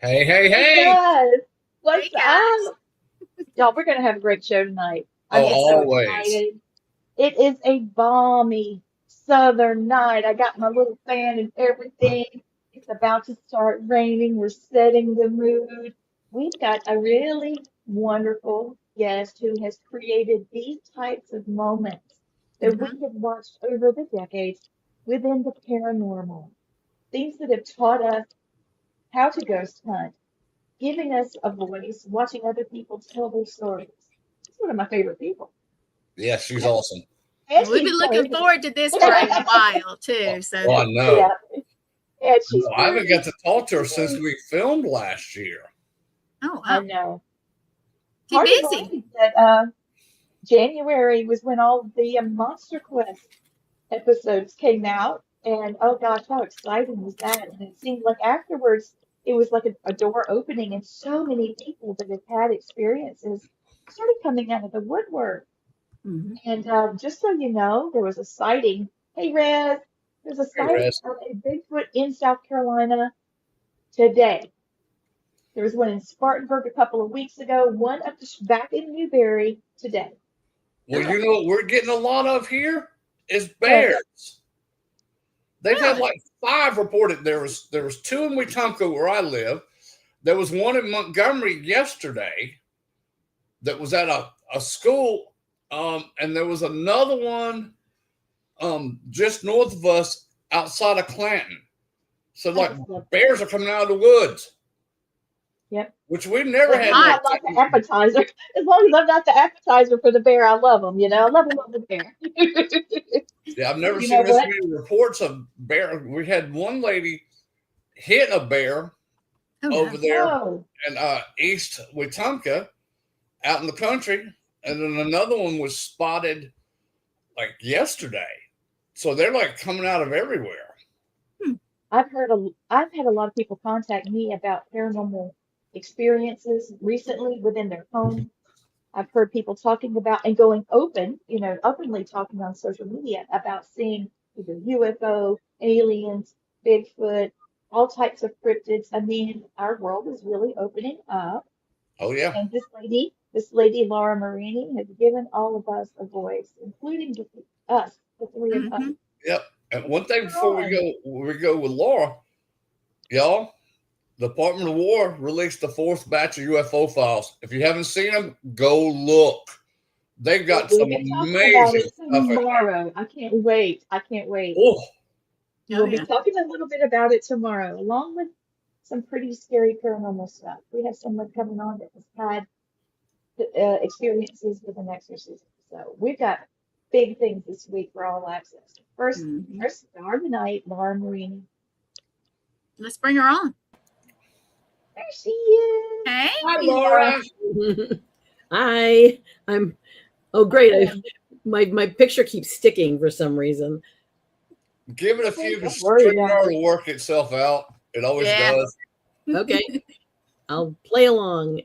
Hey, hey, Hey hey! guys, what's Hey, guys. up? Y'all, we're gonna have a great show tonight. I'm Oh, just so always. excited. It is a balmy southern night. I got my little fan and everything. It's about to start raining. We're setting the mood. We've got a really wonderful guest who has created these types of moments that we Mhm. have watched over the decades within the paranormal. Things that have taught us how to ghost hunt, giving us a voice, watching other people tell their stories. She's one of my favorite people. Yeah, she's awesome. And We've she's been looking crazy. forward to this for a while too. So Oh, I Yeah, know. and she's I haven't got crazy. to talk to her since we filmed last year. oh I wow. know. She's Hard to busy. believe that January was when all the MonsterQuest episodes came out. And oh gosh, how exciting was that? And it seemed like afterwards it was like a door opening, and so many people that have had experiences started coming out of the woodwork. Mhm. And just so you know, there was a sighting. Hey, Rez, there's a Hey, sighting Rez. of a Bigfoot in South Carolina today. There was one in Spartanburg a couple of weeks ago, one up back in Newberry today. Well, you know what we're getting a lot of here is But bears. They've had Really? like 5 reported. There was 2 in Wetumpka where I live. There was one in Montgomery yesterday that was at a school, and there was another one just north of us outside of Clanton. So I like just love that. bears are coming out of the woods, Yep. which we've never As had. long as hot. I'm not the appetizer, as long as I'm not the appetizer for the bear, I love them. I love a little bear. Yeah, I've never You know seen this what? many reports of bear. We had one lady hit a bear Oh over no. there Oh, in East Wetumpka out in the country, and then another one was spotted like yesterday. So they're like coming out of everywhere. Hmm. I've had a lot of people contact me about paranormal experiences recently within their home. I've heard people talking about and going openly talking on social media about seeing either UFO, aliens, Bigfoot, all types of cryptids. I mean, our world is really opening up. Oh yeah, And this lady, Laura Marini, has given all of us a voice, including us, the three of us. Mhm. yep. And one What's thing going before on? we go with Laura, y'all. The Department of War released the 4th batch of UFO files. If you haven't seen them, go look. They've We'll, got we'll some be talking about amazing it stuff in there. tomorrow. I can't wait. I can't wait. Oh, Oh We'll be yeah. talking a little bit about it tomorrow, along with some pretty scary paranormal stuff. We have someone coming on that has had experiences with an exorcism. So we've got big things this week for all access. First, Mhm. our star of the night, Laura Marini. Let's bring her on. There she is. Hey. hi, Hey, Laura. Laura. Hi, I'm. Oh, great! Welcome. My picture keeps sticking for some reason. Give it a Okay, few to don't worry about StreamYard it. will work itself out. It always Yeah. does. Okay, I'll play along.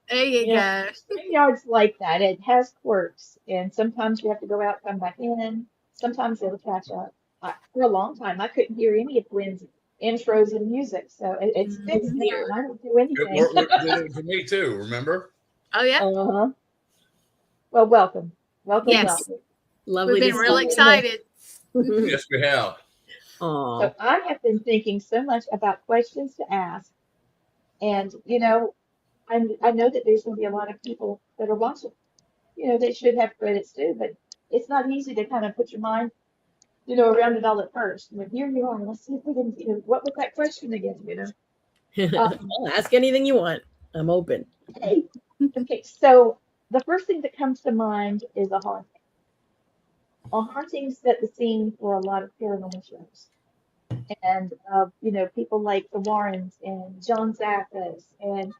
There you Yeah, go. StreamYard's like that. It has quirks, and sometimes you have to go out, come back in. Sometimes it'll catch up. For a long time, I couldn't hear any of Gwen's intros and music, so it's fixed Mhm. now, and I don't do It anything. worked with me too. Remember? Oh yeah. Uh-huh. Well, welcome. Welcome, Yes. welcome. Lovely We've to been see real So, excited. you. Yes, we have. Aw, I have been thinking so much about questions to ask, and I know that there's going to be a lot of people that are watching. They should have credits too, but it's not easy to kind of put your mind, around it all at first. Here you are. Let's see if we can, what was that question again? Um, I'll ask anything you want. I'm open. okay, okay. So the first thing that comes to mind is a haunting. A haunting set the scene for a lot of paranormal shows, and people like the Warrens and John Zaffis, and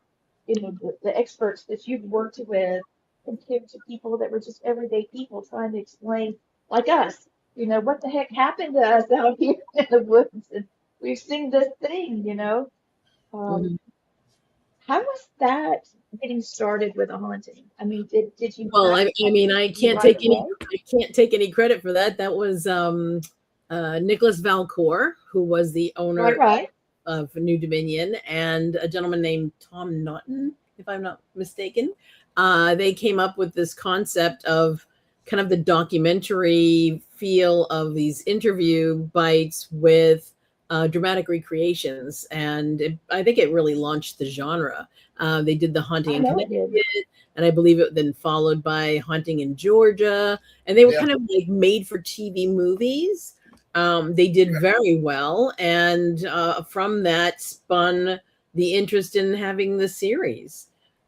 the experts that you've worked with, compared to people that were just everyday people trying to explain, like us, what the heck happened to us out here in the woods, and we've seen this thing. Um, Mhm. how was that getting started with a haunting? I mean, did you Well, have I mean, something I for you can't right take any. away? I can't take any credit for that. That was Nicholas Valcour, who was the owner Right. of New Dominion and a gentleman named Tom Naughton, if I'm not mistaken. They came up with this concept of kind of the documentary feel of these interview bites with dramatic recreations. And I think it really launched the genre. They did The Haunting I in know it Connecticut, did. and I believe it then followed by Haunting in Georgia. And they were Yeah. kind of like made for TV movies. They did very well. And from that spun the interest in having the series.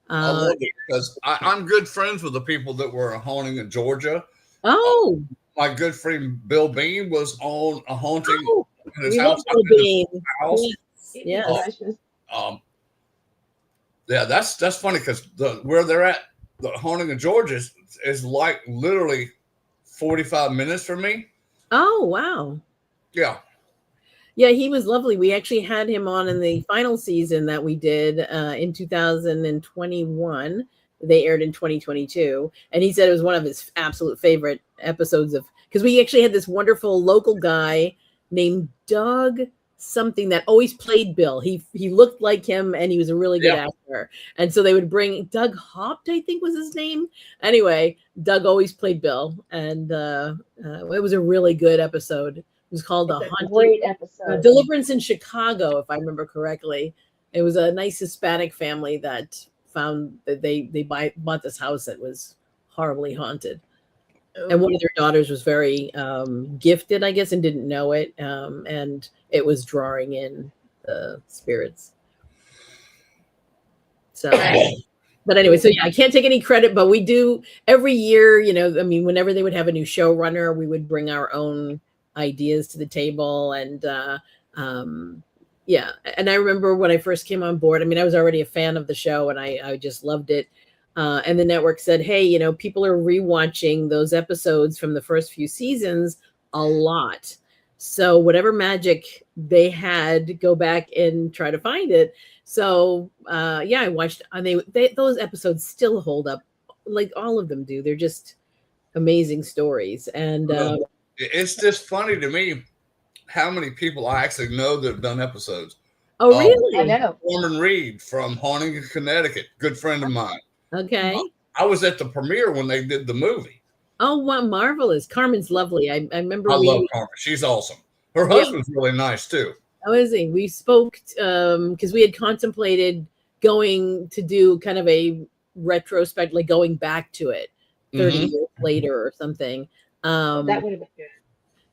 I love it because I'm good friends with the people that were haunting in Georgia. Oh, My good friend Bill Bean was on a haunting oh, in his we house. love Bill Bean. house. Yes. Precious. Yeah, that's funny because where they're at, the haunting in Georgia is like literally 45 minutes from me. Oh, wow. Yeah. Yeah, he was lovely. We actually had him on in the final season that we did in 2021. They aired in 2022. And he said it was one of his absolute favorite episodes of, because we actually had this wonderful local guy named Doug something that always played Bill. He looked like him and he was a really good actor. And so they would bring Doug Hopt, I think was his name. Anyway, Doug always played Bill. And it was a really good episode. It was called It's a great episode. Deliverance in Chicago, if I remember correctly. It was a nice Hispanic family that found that they bought this house that was horribly haunted. And one of their daughters was very gifted, I guess, and didn't know it. And it was drawing in the spirits. So, but anyway, so yeah, I can't take any credit, but we do every year, you know, I mean, whenever they would have a new showrunner, we would bring our own ideas to the table. And yeah, and I remember when I first came on board, I mean, I was already a fan of the show and I just loved it. And the network said, hey, you know, people are rewatching those episodes from the first few seasons a lot. So whatever magic they had, go back and try to find it. So yeah, I watched, and those episodes still hold up, like all of them do. They're just amazing stories. And it's just funny to me how many people I actually know that have done episodes. Oh, really? I know. Norman Reed from Haunting in Connecticut, good friend of mine. Okay. I was at the premiere when they did the movie. Oh, wow, marvelous. Carmen's lovely. I remember. I love Carmen. She's awesome. Her husband's really nice too. How is he? We spoke because we had contemplated going to do kind of a retrospect, like going back to it 30 years later or something. That would have been good.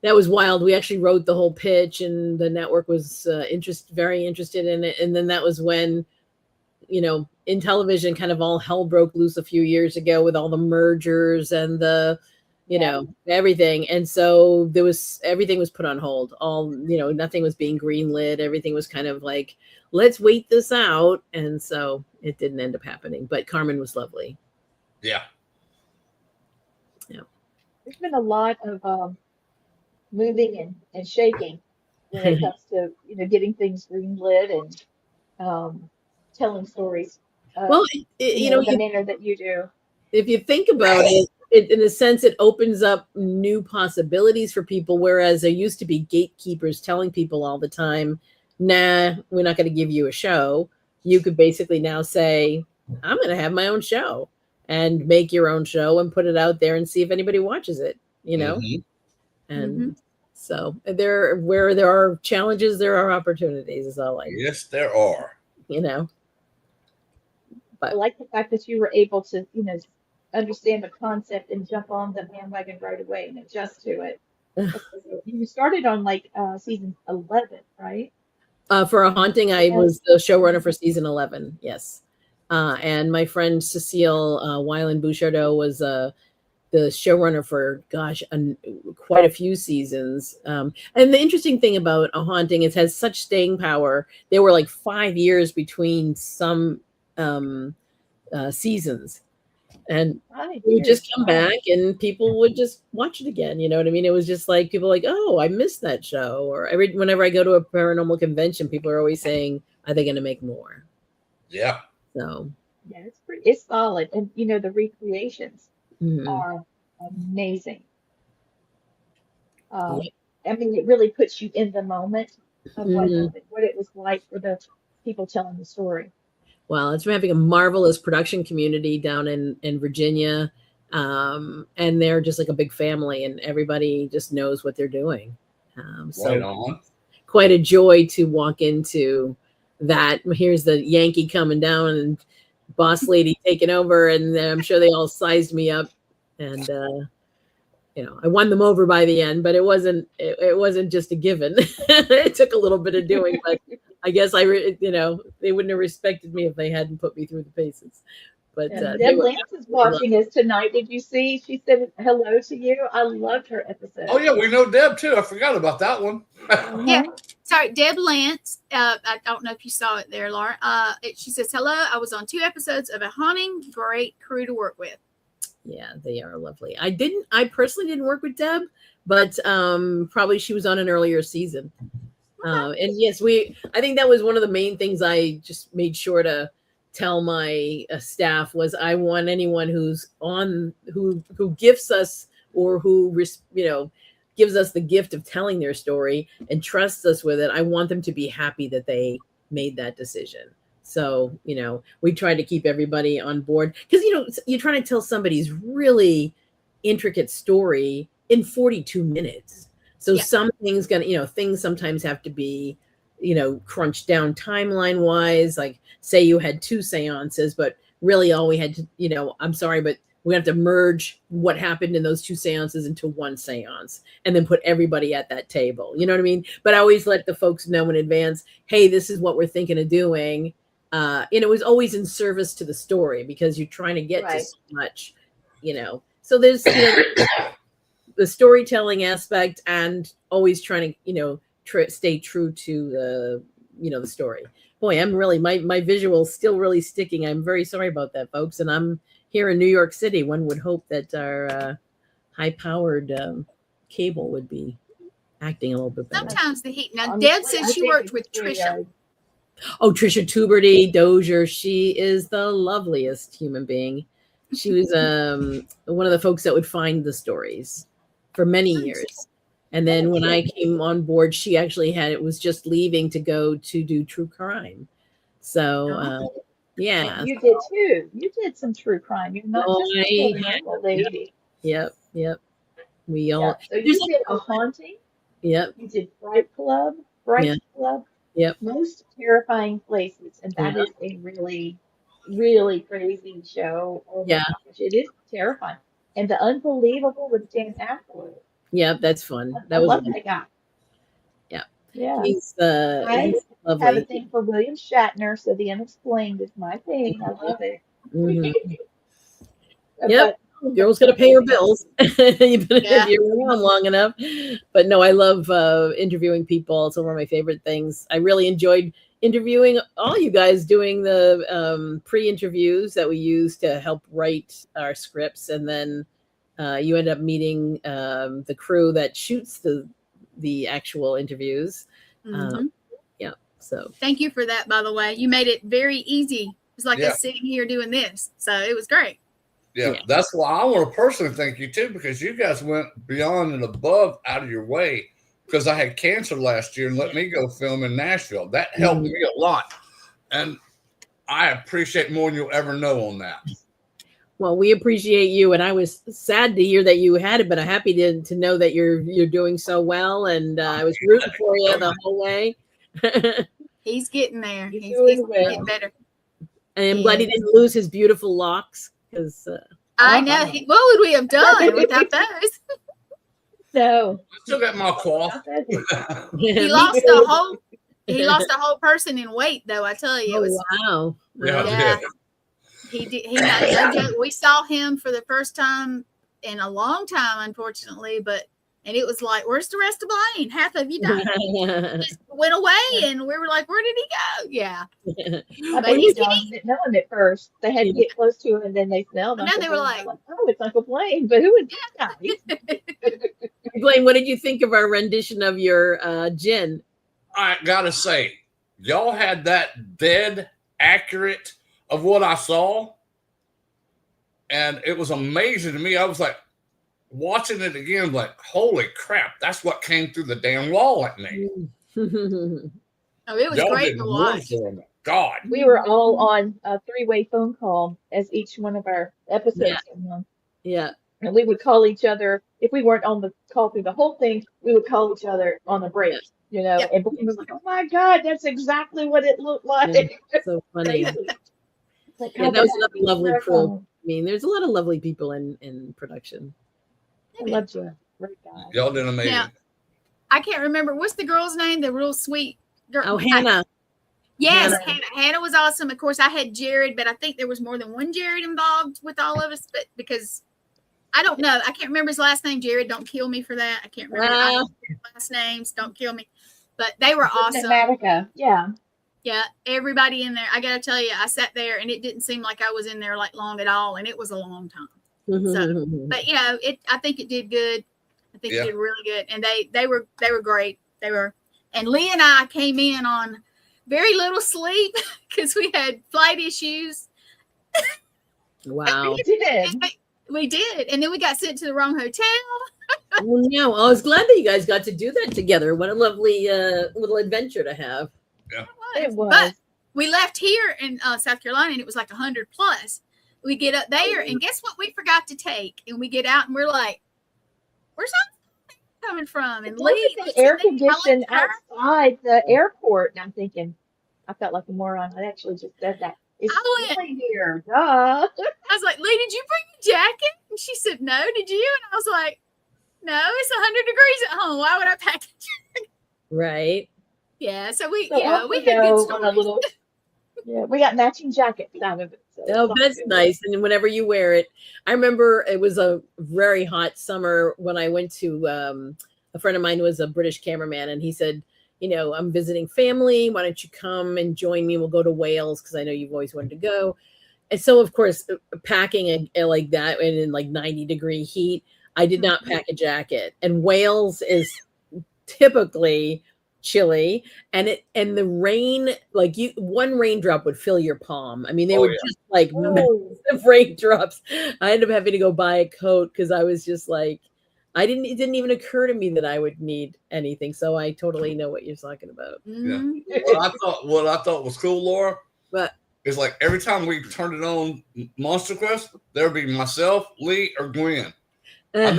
That was wild. We actually wrote the whole pitch and the network was very interested in it. And then that was when, you know, in television kind of all hell broke loose a few years ago with all the mergers and the, you know, everything. And so everything was put on hold. Nothing was being greenlit. Everything was kind of like, let's wait this out. And so it didn't end up happening, but Carmen was lovely. Yeah. Yeah. There's been a lot of moving and shaking when it comes to, you know, getting things greenlit and telling stories. Well, the manner that you do. If you think about it, in a sense, it opens up new possibilities for people. Whereas there used to be gatekeepers telling people all the time, nah, we're not going to give you a show. You could basically now say, I'm going to have my own show and make your own show and put it out there and see if anybody watches it, you know? And so where there are challenges, there are opportunities is all yes, there are, you know. But I like the fact that you were able to, you know, understand the concept and jump on the bandwagon right away and adjust to it. You started on like season 11, right? For A Haunting, I was the showrunner for season 11. Yes. And my friend Cecile Weiland Bouchardot was the showrunner for, quite a few seasons. And the interesting thing about A Haunting, it has such staying power. There were like 5 years between some seasons. And we would just come back and people would just watch it again. You know what I mean? It was just like people like, oh, I missed that show. Or whenever I go to a paranormal convention, people are always saying, are they going to make more? Yeah. So yeah, it's solid. And you know, the recreations are amazing. I mean, it really puts you in the moment. of Mhm. what it was like for the people telling the story. Well, it's having a marvelous production community down in Virginia. And they're just like a big family, and everybody just knows what they're doing. So Right on. quite a joy to walk into that. Here's the Yankee coming down and boss lady taking over, and I'm sure they all sized me up, and I won them over by the end, but it wasn't just a given. It took a little bit of doing, but I guess they wouldn't have respected me if they hadn't put me through the paces. But And they Deb were Lance is watching us tonight. Did you see? She said hello to you. I loved her episode. Oh yeah, we know Deb too. I forgot about that one. Yeah. Sorry, Deb Lance. I don't know if you saw it there, Laura. She says, hello. I was on 2 episodes of A Haunting. Great crew to work with. Yeah, they are lovely. I personally didn't work with Deb, but probably she was on an earlier season. And yes, I think that was one of the main things I just made sure to tell my staff was I want anyone who's on who gifts us or who gives us the gift of telling their story and trusts us with it. I want them to be happy that they made that decision. So, we try to keep everybody on board because, you're trying to tell somebody's really intricate story in 42 minutes. So some things things sometimes have to be, crunched down timeline wise, like say you had 2 seances, but really all we had to, I'm sorry, but we have to merge what happened in those 2 seances into 1 seance and then put everybody at that table. You know what I mean? But I always let the folks know in advance, hey, this is what we're thinking of doing. And it was always in service to the story because you're trying to get to so much, So there's, the storytelling aspect and always trying to, stay true to the, the story. Boy, I'm really, my visual's still really sticking. I'm very sorry about that, folks. And I'm here in New York City. One would hope that our high-powered cable would be acting a little bit better. Sometimes the heat. Now, Deb says she worked with Trisha. Oh, Trisha Tuberty Dozier. She is the loveliest human being. She was one of the folks that would find the stories for many years. And then when I came on board, she actually was just leaving to go to do true crime. So, yeah. You did too. You did some true crime. You're not just a paranormal lady. Yep. We all. So you did A Haunting. Yep. You did Fright Club. Club. Yep. Most Terrifying Places, and that is a really, really crazy show. Oh my gosh, it is terrifying. And The Unbelievable with Dan Aykroyd. Yeah, that's fun. I love that guy. Yeah. Yeah. He's I lovely. have a thing for William Shatner, so The Unexplained is my thing. I love it. Mm-hmm. Yep. Girl's gonna pay her bills. If you're around long enough. But no, I love interviewing people. It's one of my favorite things. I really enjoyed interviewing all you guys, doing the pre-interviews that we use to help write our scripts, and then you end up meeting the crew that shoots the actual interviews. So thank you for that, by the way. You made it very easy. It's like us sitting here doing this, so it was great. Yeah, that's why I want to personally thank you too, because you guys went beyond and above out of your way. Because I had cancer last year and let me go film in Nashville. That helped me a lot, and I appreciate more than you'll ever know on that. Well, we appreciate you, and I was sad to hear that you had it, but I'm happy to know that you're doing so well, and I was rooting for you the whole way. He's getting there. He's getting better. And I'm glad he didn't lose his beautiful locks, because I know. What would we have done without those? So I still got my cough. He lost a whole person in weight, though. I tell you, it was wow. Yeah. He did. We saw him for the first time in a long time, unfortunately, and it was like, where's the rest of Blaine? Half of you died. Just went away, and we were like, where did he go? Yeah. I believe dogs didn't know him at first. They had to get close to him, and then they smelled him. And then they were like, oh, it's Uncle Blaine, but who is this guy? Blaine, what did you think of our rendition of your gin? I gotta say, y'all had that dead accurate of what I saw, and it was amazing to me. I was like watching it again, like, holy crap, that's what came through the damn wall at me. Oh, it was Y'all great didn't to warn watch. for them. God. We were all on a three-way phone call as each one of our episodes came on. Yeah. And we would call each other, if we weren't on the call through the whole thing, we would call each other on the break, you know. Yep. And Blaine was like, oh my God, that's exactly what it looked like. Yeah, so funny. Crazy. It's like, Yeah, God, that was that's another lovely our crew. phone. I mean, there's a lot of lovely people in production. I loved you. Great guy. Y'all did amazing. Now, I can't remember what's the girl's name, the real sweet girl. Oh, Hannah. Yes, Hannah. Hannah was awesome. Of course, I had Jared, but I think there was more than one Jared involved with all of us. But because I don't know, I can't remember his last name. Jared, don't kill me for that. I can't remember I don't remember last names. Don't kill me. But they were awesome. Matica. Yeah. Yeah, everybody in there. I gotta tell you, I sat there and it didn't seem like I was in there like long at all, and it was a long time. So, but you know, I think it did good. I think it did really good, and they were great. They were, and Lee and I came in on very little sleep because we had flight issues. Wow. We did, and then we got sent to the wrong hotel. Well, no, I was glad that you guys got to do that together. What a lovely little adventure to have. Yeah. It was. But we left here in South Carolina, and it was like 100 plus. We get up there, and guess what? We forgot to take, and we get out, and we're like, "Where's that coming from?" And Lee, the air conditioned outside the airport, and I'm thinking, I felt like a moron. I actually just said that. It's chilly here. Duh. I was like, Lee, did you bring a jacket? And she said, no. Did you? And I was like, no, it's 100 degrees at home. Why would I pack a jacket? Right. Yeah. So we So we had good on a little. Yeah, we got matching jackets out of it. So Oh, that's nice. And whenever you wear it, I remember it was a very hot summer when I went to a friend of mine who was a British cameraman, and he said, you know, I'm visiting family. Why don't you come and join me? We'll go to Wales because I know you've always wanted to go. And so, of course, packing like that and in like 90-degree heat, I did not pack a jacket. And Wales is typically chilly, and the rain, like one raindrop would fill your palm. I mean, they were just like massive raindrops. I ended up having to go buy a coat because I was just like, it didn't even occur to me that I would need anything. So I totally know what you're talking about. Yeah. What I thought was cool, Laura, but it's like every time we turned it on MonsterQuest, there would be myself, Lee, or Gwen. I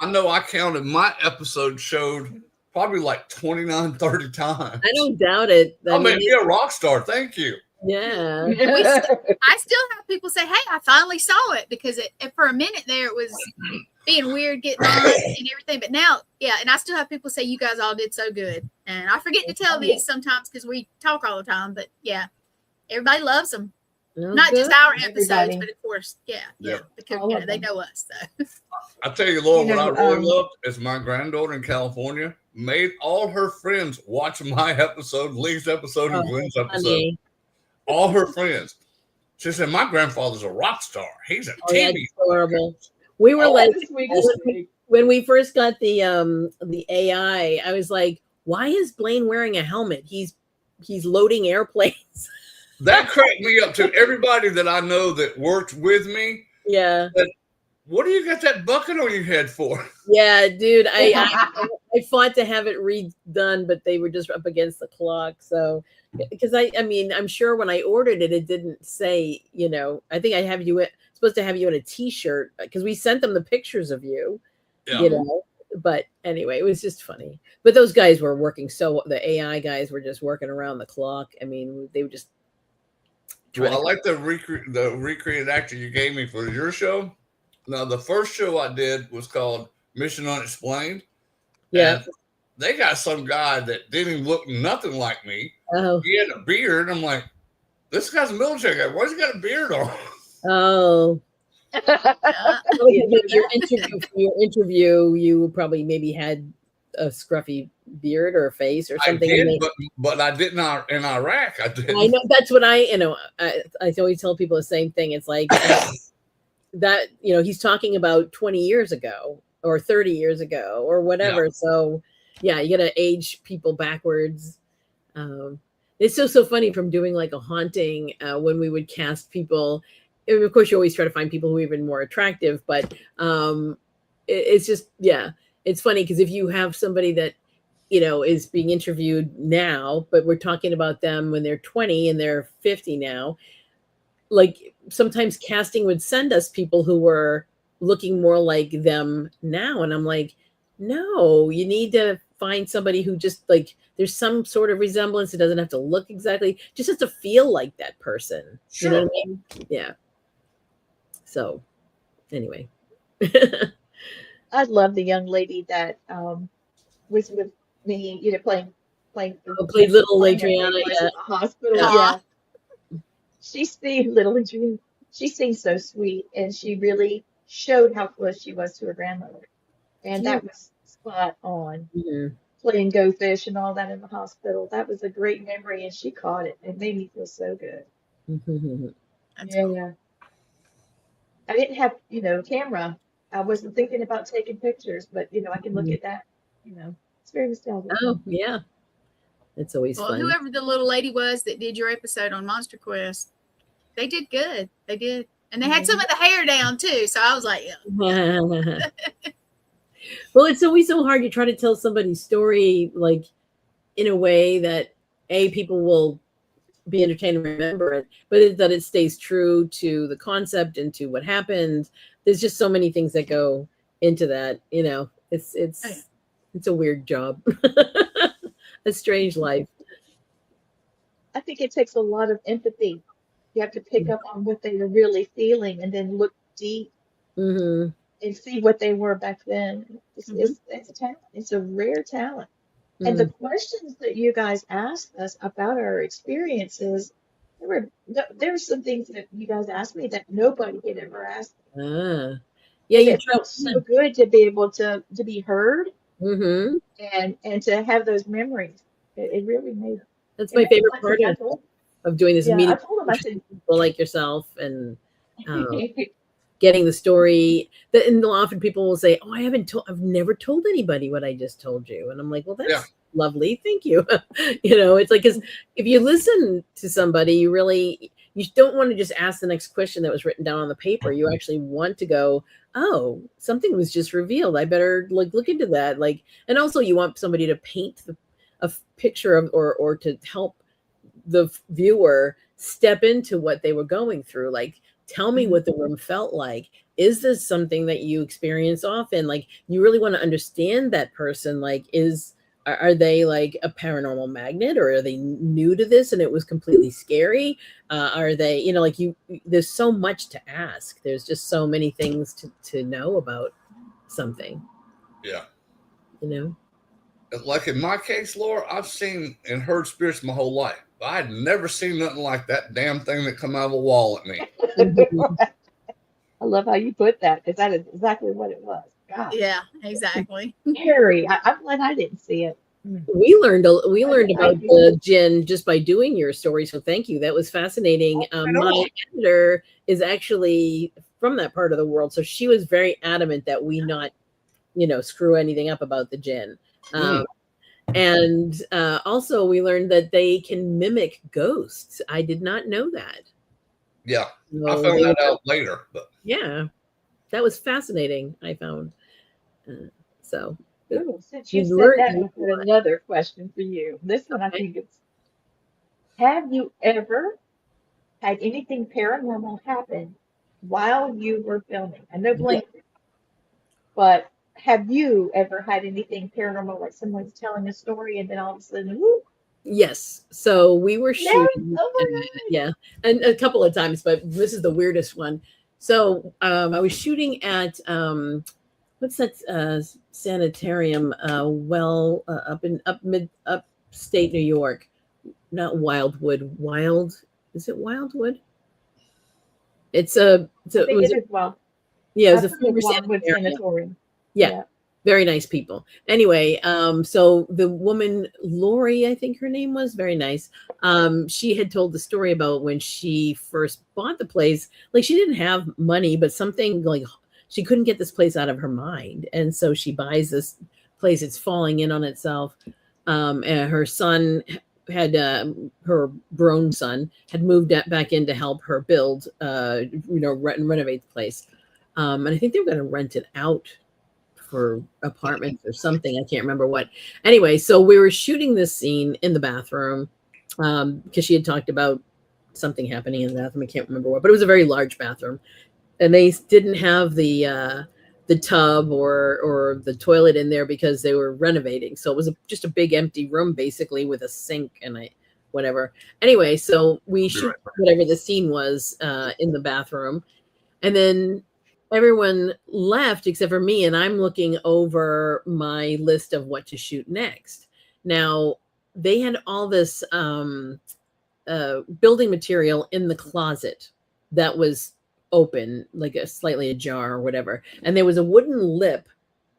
know I counted my episode showed probably like 29, 30 times. I don't doubt it. I mean, you're a rock star. Thank you. Yeah. I still have people say, hey, I finally saw it, because for a minute there, it was being weird getting on and everything. But now, yeah, and I still have people say, you guys all did so good. And I forget to tell these sometimes because we talk all the time. But yeah, everybody loves them. Not just our episodes, but of course, yeah, because they know us. So. I tell you, Laura, what I really loved is my granddaughter in California made all her friends watch my episode, Lee's episode, and Gwen's episode. Funny. All her friends. She said, my grandfather's a rock star. He's a TV. That's horrible. We were like, when we first got the AI, I was like, why is Blaine wearing a helmet? He's loading airplanes. That cracked me up too. Everybody that I know that worked with me. Yeah. Said, what do you got that bucket on your head for? Yeah, dude. I fought to have it redone, but they were just up against the clock. So, because I mean, I'm sure when I ordered it, it didn't say, you know, I think supposed to have you in a t-shirt because we sent them the pictures of you, you know, but anyway, it was just funny. But those guys were working. So the AI guys were just working around the clock. I mean, they were just. Well, I like the recreated actor you gave me for your show. Now, the first show I did was called Mission Unexplained. Yeah. They got some guy that didn't look nothing like me. Oh. He had a beard. I'm like, this guy's a military guy. Why's he got a beard on? Oh. Your interview, you probably maybe had a scruffy beard or a face or something. I did, but I didn't in Iraq. I did. I know that's what I always tell people the same thing. It's like that, you know, he's talking about 20 years ago or 30 years ago or whatever. Yeah. So yeah, you got to age people backwards. It's so funny from doing like a haunting when we would cast people. And of course, you always try to find people who are even more attractive, but it's just, yeah, it's funny because if you have somebody that is being interviewed now, but we're talking about them when they're 20 and they're 50 now. Like sometimes casting would send us people who were looking more like them now. And I'm like, no, you need to find somebody who just like, there's some sort of resemblance. It doesn't have to look exactly, just has to feel like that person. Sure. You know what I mean? Yeah. So anyway. I love the young lady that was with me, played Played little Adriana. in Yeah. the hospital. Aw. Yeah. She seemed little Adriana. She seemed so sweet, and she really showed how close she was to her grandmother. And that was spot on. Mhm. Playing Go Fish and all that in the hospital. That was a great memory, and she caught it. It made me feel so good. That's Yeah, cool. yeah. I didn't have, camera. I wasn't thinking about taking pictures, but I can look at that. It's very nostalgic. Oh yeah, it's always Well, fun. whoever the little lady was that did your episode on MonsterQuest, they did good. They did. And they had some of the hair down too. So I was like, yeah. Well, it's always so hard to try to tell somebody's story like in a way that people will be entertained and remember it, but that it stays true to the concept and to what happened. There's just so many things that go into that. It's a weird job. A strange life. I think it takes a lot of empathy. You have to pick up on what they were really feeling and then look deep Mm-hmm. and see what they were back then. It's a talent. It's a rare talent. And the questions that you guys asked us about our experiences, there were some things that you guys asked me that nobody had ever asked me. Yeah, And you it felt so good to be able to be heard Mm-hmm. and to have those memories. It really made it. That's my favorite part I told, of doing this yeah, meeting. I told him, I said, People like yourself and getting the story. And often people will say, "Oh, I've never told anybody what I just told you," and I'm like, "Well, that's lovely, thank you." It's like because if you listen to somebody, you don't want to just ask the next question that was written down on the paper. You actually want to go, "Oh, something was just revealed. I better look into that." And also you want somebody to paint a picture of or to help the viewer step into what they were going through. Like, tell me what the room felt like. Is this something that you experience often? Like, you really want to understand that person. Like, are they like a paranormal magnet, or are they new to this and it was completely scary? Are they, there's so much to ask. There's just so many things to know about something. Yeah. Like in my case, Laura, I've seen and heard spirits my whole life. I had never seen nothing like that damn thing that come out of a wall at me. I love how you put that, because that is exactly what it was. God. Yeah, exactly. Scary. I'm glad I didn't see it. We learned about the Jinn just by doing your story, so thank you. That was fascinating. My editor is actually from that part of the world, so she was very adamant that we not, screw anything up about the Jinn. And also we learned that they can mimic ghosts. I did not know that. Yeah, I found that out later. But yeah, that was fascinating. I found so. Ooh, since you said that, I've got another question for you. This one, I think it's: have you ever had anything paranormal happen while you were filming? I know blank, but have you ever had anything paranormal, like someone's telling a story and then all of a sudden, whoop? Yes. So we were shooting, yeah, and a couple of times, but this is the weirdest one. So I was shooting at what's that sanitarium? Upstate New York, not Wildwood. Is it Wildwood? It was a former sanitarium. Yeah. Very nice people. Anyway, so the woman, Lori, I think her name was, very nice. She had told the story about when she first bought the place. Like, she didn't have money, but something like she couldn't get this place out of her mind. And so she buys this place. It's falling in on itself. And her son had, her grown son had moved back in to help her build, renovate the place. And I think they were going to rent it out for apartments or something. I can't remember what. Anyway, so we were shooting this scene in the bathroom because she had talked about something happening in the bathroom. I can't remember what, but it was a very large bathroom, and they didn't have the tub or the toilet in there because they were renovating. So it was just a big empty room basically with a sink and whatever. Anyway, so we shoot whatever the scene was in the bathroom, and then everyone left except for me, and I'm looking over my list of what to shoot next. Now, they had all this building material in the closet that was open, like slightly ajar or whatever. And there was a wooden lip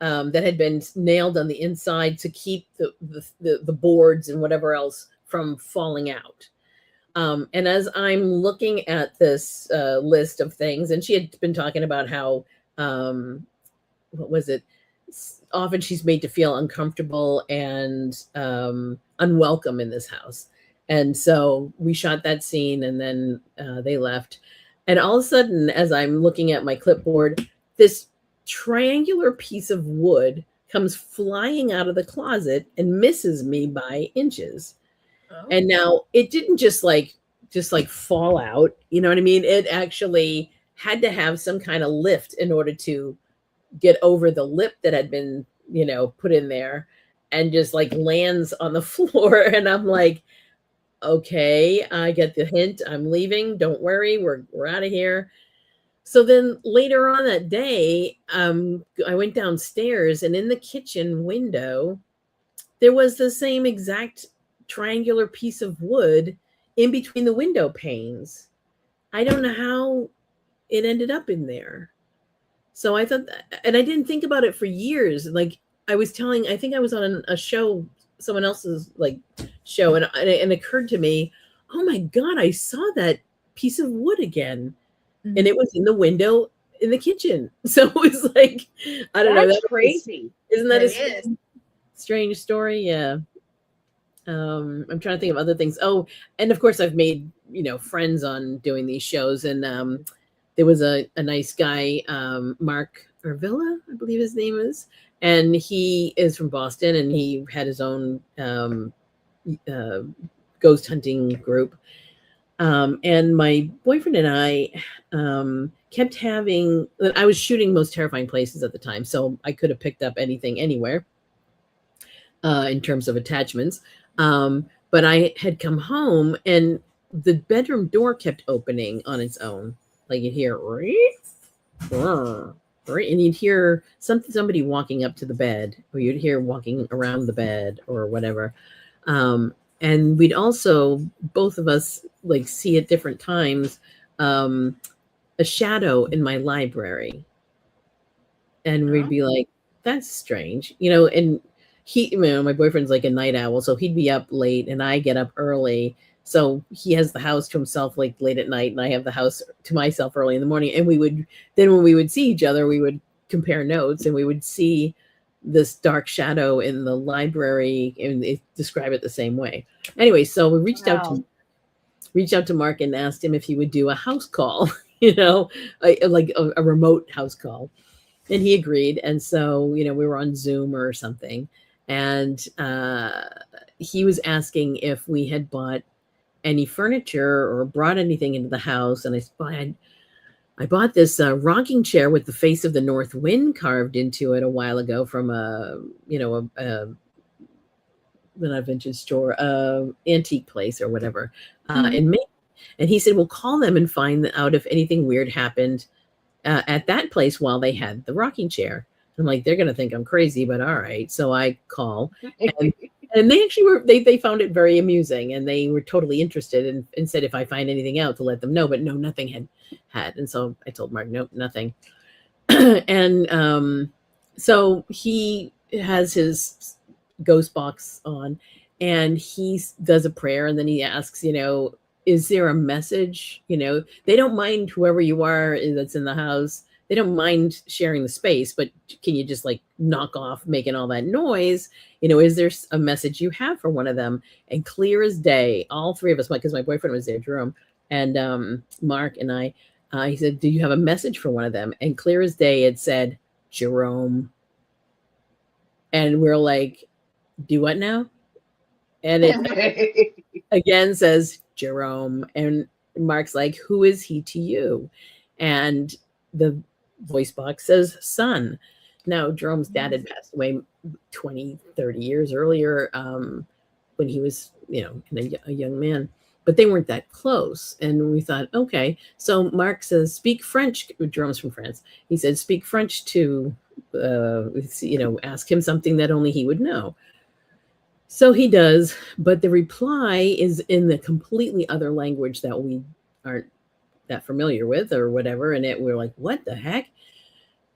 that had been nailed on the inside to keep the boards and whatever else from falling out. And as I'm looking at this list of things, and she had been talking about how, what was it? Often she's made to feel uncomfortable and unwelcome in this house. And so we shot that scene, and then they left. And all of a sudden, as I'm looking at my clipboard, this triangular piece of wood comes flying out of the closet and misses me by inches. Oh. And now it didn't just like fall out. You know what I mean? It actually had to have some kind of lift in order to get over the lip that had been, put in there, and just like lands on the floor. And I'm like, okay, I get the hint. I'm leaving. Don't worry. We're out of here. So then later on that day, I went downstairs, and in the kitchen window, there was the same exact triangular piece of wood in between the window panes. I don't know how it ended up in there. So I thought, and I didn't think about it for years. Like I think I was on a show, someone else's show, and it occurred to me, oh my God, I saw that piece of wood again. Mm-hmm. And it was in the window in the kitchen. So it was like, I don't know. That's crazy. Isn't that a strange story? Yeah. I'm trying to think of other things. Oh, and of course I've made, friends on doing these shows. And there was a nice guy, Mark Ervilla, I believe his name is. And he is from Boston, and he had his own ghost hunting group. And my boyfriend and I kept having, I was shooting Most Terrifying Places at the time, so I could have picked up anything anywhere in terms of attachments. But I had come home, and the bedroom door kept opening on its own. Like you'd hear, and you'd hear somebody walking up to the bed, or you'd hear walking around the bed or whatever. And we'd also, both of us, see at different times a shadow in my library. And we'd be like, that's strange. And he, my boyfriend's like a night owl, so he'd be up late and I get up early. So he has the house to himself late at night, and I have the house to myself early in the morning. And when we would see each other, we would compare notes, and we would see this dark shadow in the library, and they describe it the same way. Anyway, so we reached out to Mark and asked him if he would do a house call, a remote house call. And he agreed. And so, we were on Zoom or something. And he was asking if we had bought any furniture or brought anything into the house. And I bought this rocking chair with the face of the North Wind carved into it a while ago from an vintage store, antique place or whatever, in Maine. And he said, well, call them and find out if anything weird happened at that place while they had the rocking chair. I'm like, they're going to think I'm crazy, but all right. So I call, and they actually they found it very amusing, and they were totally interested and said if I find anything out to let them know, but no, nothing had. And so I told Mark, nope, nothing. And so he has his ghost box on, and he does a prayer, and then he asks, is there a message? They don't mind whoever you are that's in the house. They don't mind sharing the space, but can you just knock off making all that noise? Is there a message you have for one of them? And clear as day, all three of us, because my boyfriend was there, Jerome, and Mark and I, he said, do you have a message for one of them? And clear as day, it said, Jerome. And we're like, do what now? And it again says Jerome. And Mark's like, who is he to you? And the voice box says son. Now, Jerome's dad had passed away 20, 30 years earlier when he was, a young man. But they weren't that close. And we thought, okay. So Mark says, speak French. Jerome's from France. He said, speak French to, ask him something that only he would know. So he does. But the reply is in the completely other language that we aren't that familiar with or whatever. And we're like, what the heck?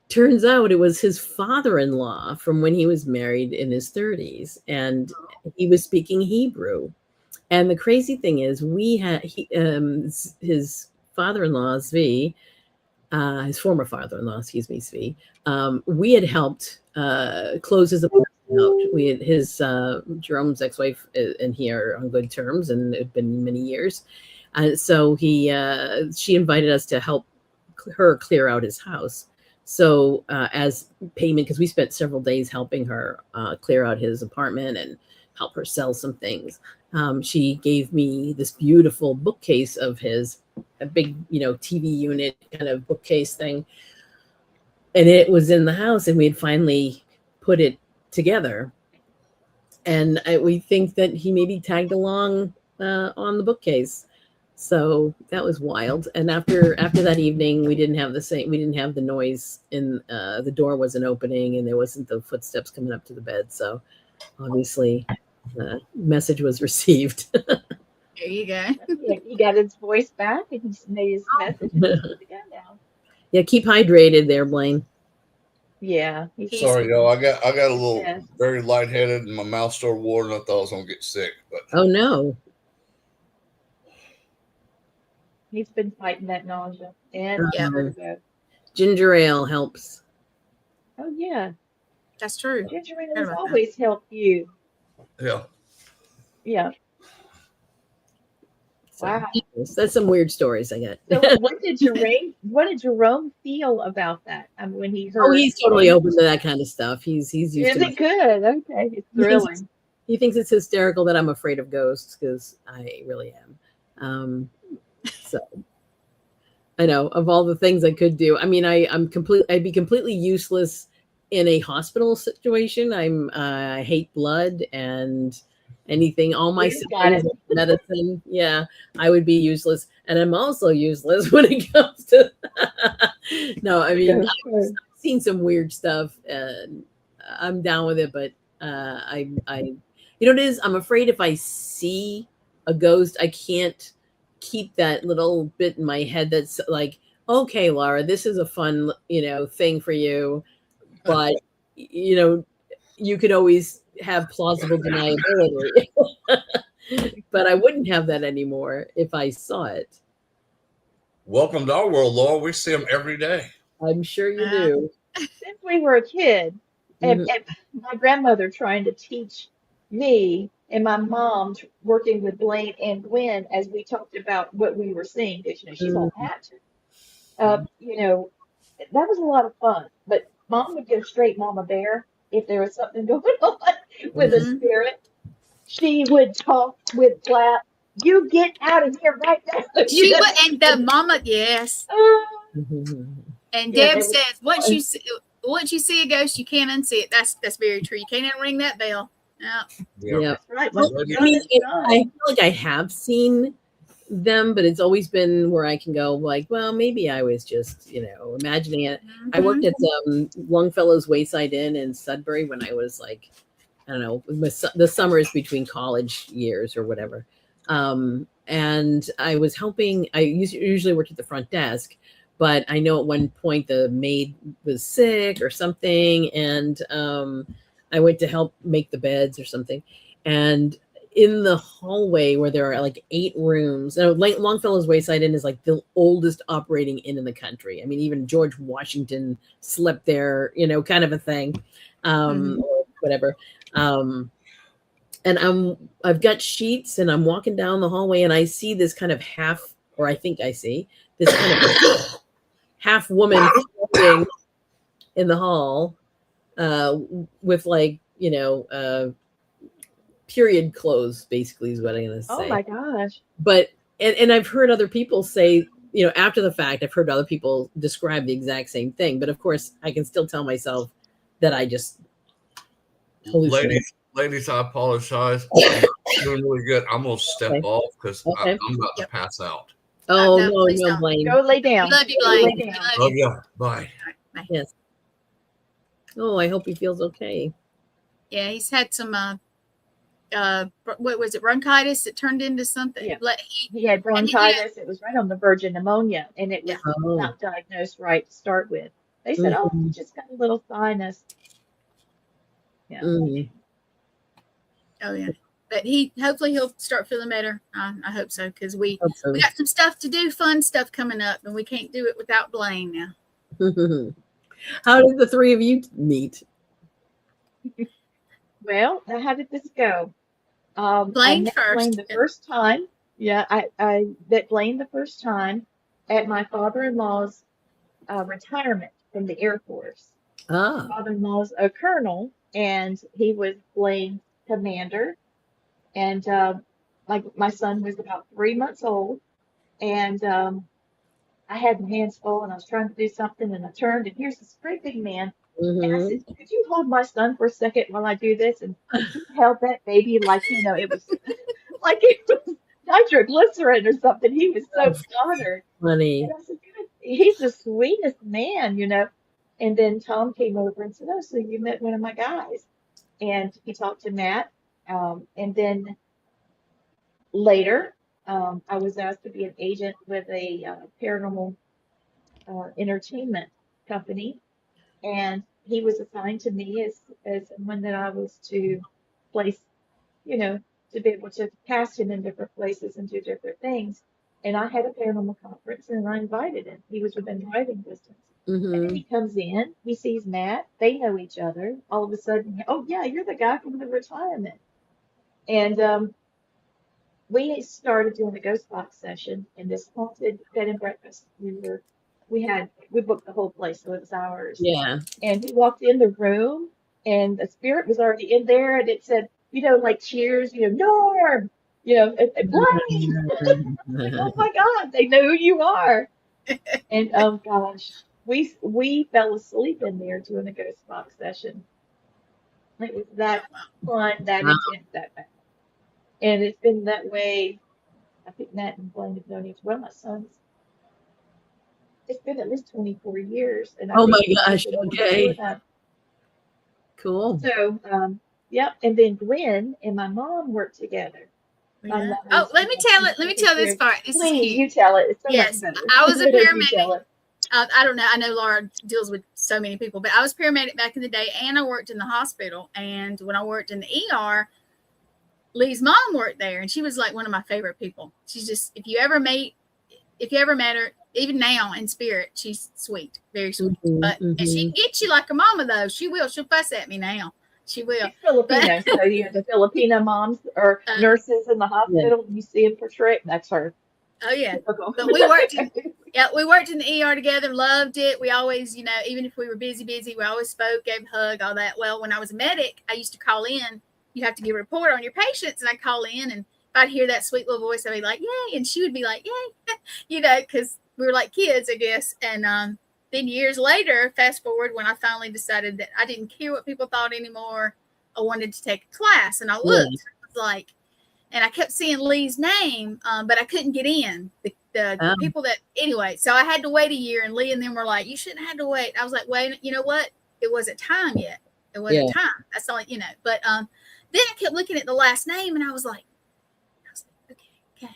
Turns out it was his father-in-law from when he was married in his 30s. And he was speaking Hebrew. And the crazy thing is, we had his father-in-law, Zvi, his former father-in-law, Zvi. We had helped close his apartment out. We had his Jerome's ex-wife and he are on good terms, and it's been many years. So she invited us to help her clear out his house. So as payment, because we spent several days helping her clear out his apartment and help her sell some things. She gave me this beautiful bookcase of his, a big, TV unit kind of bookcase thing. And it was in the house, and we had finally put it together. And we think that he maybe tagged along on the bookcase. So that was wild. And after that evening, we didn't have the noise in the door wasn't opening, and there wasn't the footsteps coming up to the bed. So obviously the message was received. There you go. He got his voice back, and he made his message. Now. Yeah, keep hydrated there, Blaine. Yeah. Sorry, y'all. I got a little very lightheaded, and my mouth started watering. I thought I was gonna get sick, but oh no. He's been fighting that nausea and vertigo. Ginger ale helps. Oh yeah, that's true. Ginger ale has always helped you. Yeah. Yeah. So, wow. That's some weird stories I got. So what did Jerome feel about that? I mean, when he heard? Oh, he's totally open to that kind of stuff. He's used to it. Is it good? Okay, it's thrilling. He thinks it's hysterical that I'm afraid of ghosts, because I really am. So I know, of all the things I could do. I mean, I'd be completely useless in a hospital situation. I hate blood and anything, all my medicine. Yeah, I would be useless. And I'm also useless when it comes to no, I mean, I've seen some weird stuff and I'm down with it, but I what it is, I'm afraid if I see a ghost, I can't keep that little bit in my head that's like, okay, Laura, this is a fun, thing for you, but you could always have plausible deniability. But I wouldn't have that anymore if I saw it. Welcome to our world, Laura. We see them every day. I'm sure you do. Since we were a kid, and my grandmother trying to teach me and my mom working with Blaine and Gwen as we talked about what we were seeing, because she's all had to. That was a lot of fun. But Mom would go straight Mama Bear if there was something going on with a spirit. She would talk with Clap. You get out of here right now. She would, and the mama, yes. And Deb says, once you see a ghost, you can't unsee it. That's very true. You can't unring that bell. Yeah. That's right. Well, I mean, I feel like I have seen them, but it's always been where I can go like, well, maybe I was just, imagining it. I worked at Longfellow's Wayside Inn in Sudbury when I was like, I don't know, the summers between college years or whatever. And I was helping, I usually worked at the front desk, but I know at one point the maid was sick or something. And I went to help make the beds or something. And in the hallway where there are like 8 rooms, Longfellow's Wayside Inn is like the oldest operating inn in the country. I mean, even George Washington slept there, kind of a thing, or whatever. And I've got sheets and I'm walking down the hallway and I see this kind of half, or I think I see this kind of half woman floating in the hall, with like, period clothes, basically, is what I'm going to say. Oh my gosh. But, and I've heard other people say, after the fact, I've heard other people describe the exact same thing. But of course, I can still tell myself that I just hallucinate. Ladies, I apologize. I'm doing really good. I'm going to step off because I'm about to pass out. Oh, no, no, Blaine. Go lay down. Love you, Go Blaine. lay down. Love you. Bye. Bye. Yes. Oh, I hope he feels okay. Yeah, he's had some what was it, bronchitis that turned into something. Yeah. He, He had bronchitis. It was right on the verge of pneumonia, and it was Oh. not diagnosed right to start with. They said, "Oh, you just got a little sinus." Yeah. Oh yeah, but hopefully he'll start feeling better. I hope so, because we so. got some stuff to do, fun stuff coming up, and we can't do it without Blaine now. How did the three of you meet? Well, now how did this go? Blaine I met first. Blaine the first time. Yeah, I met Blaine the first time at my father-in-law's retirement from the Air Force. Ah. Father-in-law's a colonel, and he was Blaine's commander. And my son was about 3 months old, and I had my hands full, and I was trying to do something, and I turned, and here's this great big man. And I said, "Could you hold my son for a second while I do this?" And he held that baby like, it was like it was nitroglycerin or something. He was so honored. Funny. And I said, "He's the sweetest man, And then Tom came over and said, "Oh, so you met one of my guys." And he talked to Matt. And then later, I was asked to be an agent with a paranormal entertainment company. And he was assigned to me as someone that I was to place, to be able to cast him in different places and do different things. And I had a paranormal conference, and I invited him. He was within driving distance. And then he comes in, he sees Matt, they know each other. All of a sudden, "Oh yeah, you're the guy from the retirement." And we started doing a ghost box session in this haunted bed and breakfast. We booked the whole place, so it was ours. Yeah. And he walked in the room, and the spirit was already in there, and it said, like cheers, Norm, and Blaine. Like, oh my God, they know who you are. And oh gosh, we fell asleep in there doing a ghost box session. It was that fun, that intense, that bad. And it's been that way. I think Matt and Blaine have known each other. Well, my son's. It's been at least 24 years. And Oh my gosh. Okay. Cool. So, yep. And then Gwen and my mom worked together. Yeah. Oh, let me tell this part. This is cute. You tell it. It's so yes, much better. I was a You paramedic. I don't know. I know Laura deals with so many people, but I was paramedic back in the day, and I worked in the hospital. And when I worked in the ER, Lee's mom worked there, and she was like one of my favorite people. She's just, if you ever met her, even now in spirit, she's sweet, very sweet. But and she gets you like a mama though. She will. She'll fuss at me now. She will. She's Filipino, so the Filipino moms or nurses in the hospital. You see them portray. That's her. Oh yeah. But we worked. We worked in the ER together. Loved it. We always, even if we were busy, we always spoke, gave a hug, all that. Well, when I was a medic, I used to call in. You have to give a report on your patients, and I call in, and if I'd hear that sweet little voice, I'd be like, "Yay!" and she would be like, "Yay," because we were like kids, I guess. And then years later, fast forward, when I finally decided that I didn't care what people thought anymore, I wanted to take a class, and I looked, and I was like, and I kept seeing Lee's name, but I couldn't get in. The people that anyway, so I had to wait a year, and Lee and them were like, "You shouldn't have to wait." I was like, "Wait, you know what? It wasn't time yet. It wasn't time." That's all, But then I kept looking at the last name, and I was like, okay,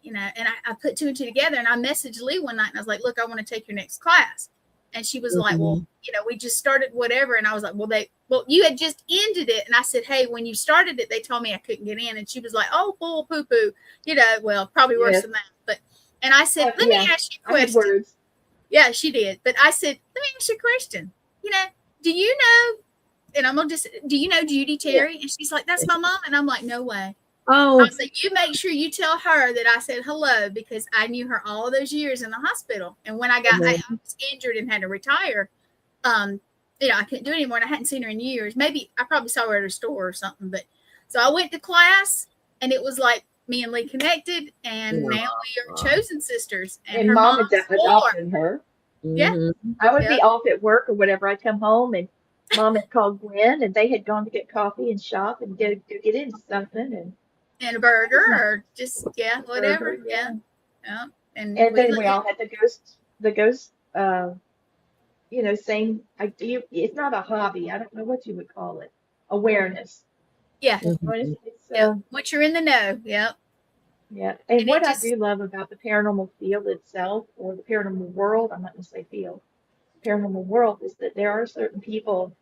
and I put two and two together, and I messaged Lee one night, and I was like, "Look, I want to take your next class." And she was like, "Well, we just started whatever." And I was like, well, you had just ended it. And I said, "Hey, when you started it, they told me I couldn't get in." And she was like, "Oh, bull poo poo," well, probably worse than that. And I said, "Let me ask you a question." Yeah, she did. But I said, "Let me ask you a question. Do you know?" And do you know Judy Terry? And she's like, "That's my mom." And I'm like, "No way." Oh, I said, "You make sure you tell her that I said hello," because I knew her all those years in the hospital. And when I was injured and had to retire, I couldn't do it anymore. And I hadn't seen her in years. Maybe I probably saw her at a store or something. But so I went to class, and it was like me and Lee connected, and now we are chosen sisters. And her mom mom's adopted her. Yeah. I would be off at work or whatever. I'd come home and mom had called Gwen, and they had gone to get coffee and shop and get into something and a burger or just whatever. Burger, yeah. And then we all had the ghost same idea. It's not a hobby. I don't know what you would call it. Awareness. Yeah. It's, once you're in the know. Yep. Yeah. And what I do love about the paranormal field itself, or the paranormal world, I'm not going to say field, paranormal world, is that there are certain people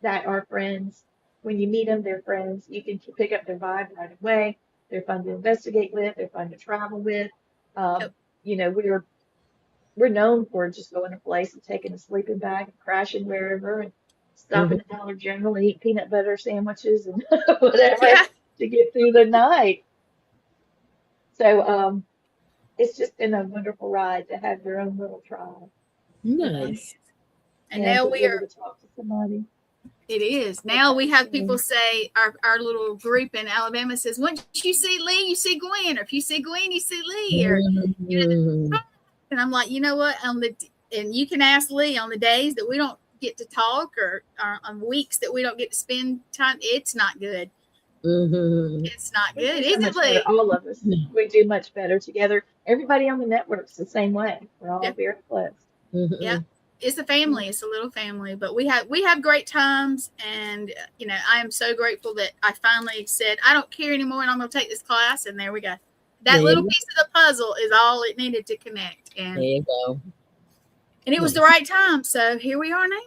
that are friends. When you meet them, they're friends. You can pick up their vibe right away. They're fun to investigate with. They're fun to travel with. We're known for just going to a place and taking a sleeping bag and crashing wherever and stopping at Dollar General and eat peanut butter sandwiches and whatever to get through the night. So it's just been a wonderful ride to have your own little tribe. Nice. And now we are to talk to somebody. It is. Now we have people say, our little group in Alabama says, once you see Lee, you see Gwen, or if you see Gwen, you see Lee. Or, and I'm like, you know what? And you can ask Lee on the days that we don't get to talk, or on weeks that we don't get to spend time. It's not good. It's not good, is it, Lee? All of us, we do much better together. Everybody on the network's the same way. We're all very close. Yeah. It's a family. It's a little family, but we have great times, and I am so grateful that I finally said I don't care anymore, and I'm going to take this class. And there we go. That little piece of the puzzle is all it needed to connect. And there you go. And it was the right time, so here we are now.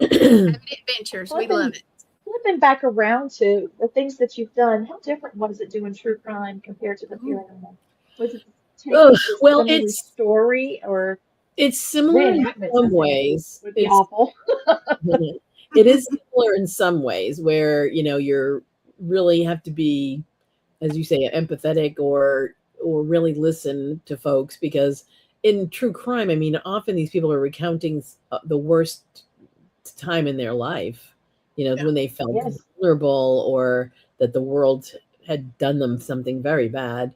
Adventures, we love it. Flipping back around to the things that you've done, how different was it doing true crime compared to the paranormal? Was it? It's story, or it's similar in some ways. Would be awful. It is similar in some ways where you're really have to be, as you say, empathetic or really listen to folks, because in true crime, I mean, often these people are recounting the worst time in their life. When they felt vulnerable, or that the world had done them something very bad.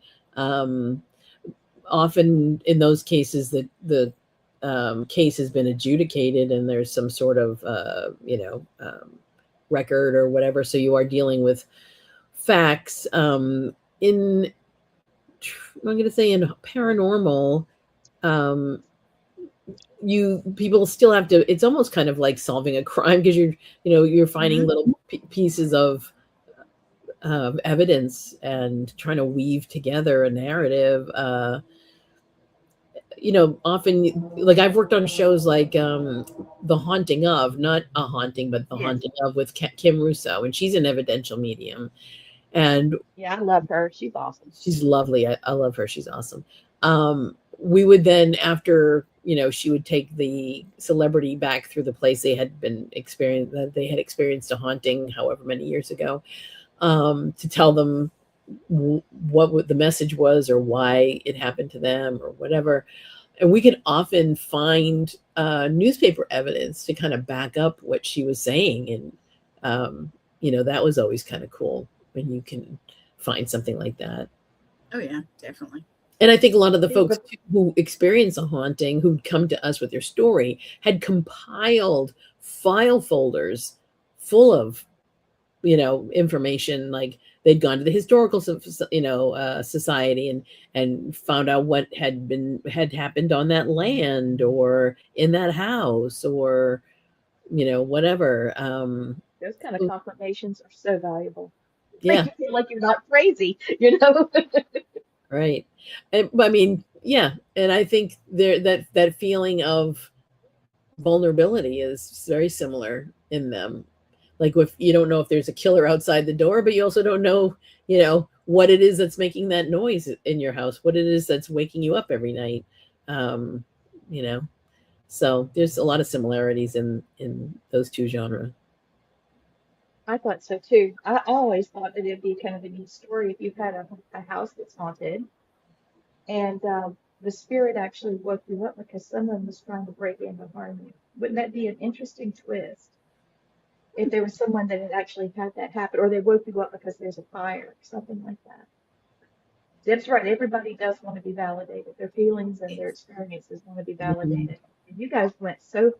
Often in those cases, the case has been adjudicated and there's some sort of, record or whatever. So you are dealing with facts. I'm going to say in paranormal, people still have to, it's almost kind of like solving a crime, because you're finding little pieces of evidence and trying to weave together a narrative. Often, like I've worked on shows like The Haunting of, not A Haunting, but The Haunting of, with Kim Russo, and she's an evidential medium. And I love her. She's awesome. She's lovely. I love her. She's awesome. We would then, after, she would take the celebrity back through the place they had experienced a haunting however many years ago, to tell them what the message was, or why it happened to them, or whatever. And we could often find newspaper evidence to kind of back up what she was saying. And, that was always kind of cool when you can find something like that. Oh, yeah, definitely. And I think a lot of the folks who experience a haunting, who'd come to us with their story, had compiled file folders full of, information. Like they'd gone to the historical, society and found out what had happened on that land, or in that house, or, whatever. Those kind of confirmations are so valuable. Yeah. You feel like you're not crazy, Right. And I mean, yeah. And I think that feeling of vulnerability is very similar in them. Like, if you don't know if there's a killer outside the door, but you also don't know, what it is that's making that noise in your house, what it is that's waking you up every night. So there's a lot of similarities in those two genres. I thought so too. I always thought that it'd be kind of a neat story if you had a house that's haunted, and the spirit actually woke you up because someone was trying to break in to harm you. Wouldn't that be an interesting twist? If there was someone that had actually had that happen, or they woke you up because there's a fire, something like that. Deb's right. Everybody does want to be validated. Their feelings and their experiences want to be validated. And you guys went so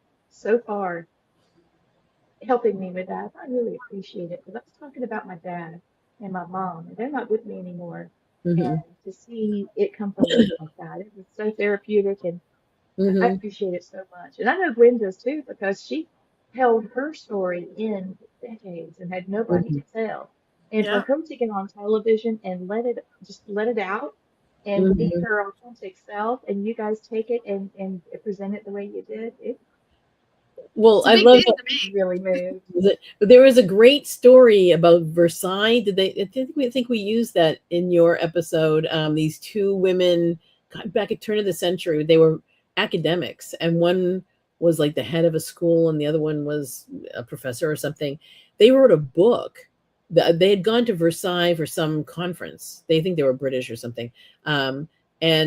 far helping me with that. I really appreciate it. Because I was talking about my dad and my mom, and they're not with me anymore. And to see it come from them like that, it was so therapeutic, and I appreciate it so much. And I know Gwen does too, because she held her story in decades and had nobody to tell. And for Yeah. her to get on television and let it out and be her authentic self, and you guys take it and present it the way you did, it Well, It's a I big love deal to me. really moved. but there was a great story about Versailles. I think we used that in your episode. These two women back at turn of the century, they were academics, and one was like the head of a school and the other one was a professor or something. They wrote a book. They had gone to Versailles for some conference. They think they were British or something. And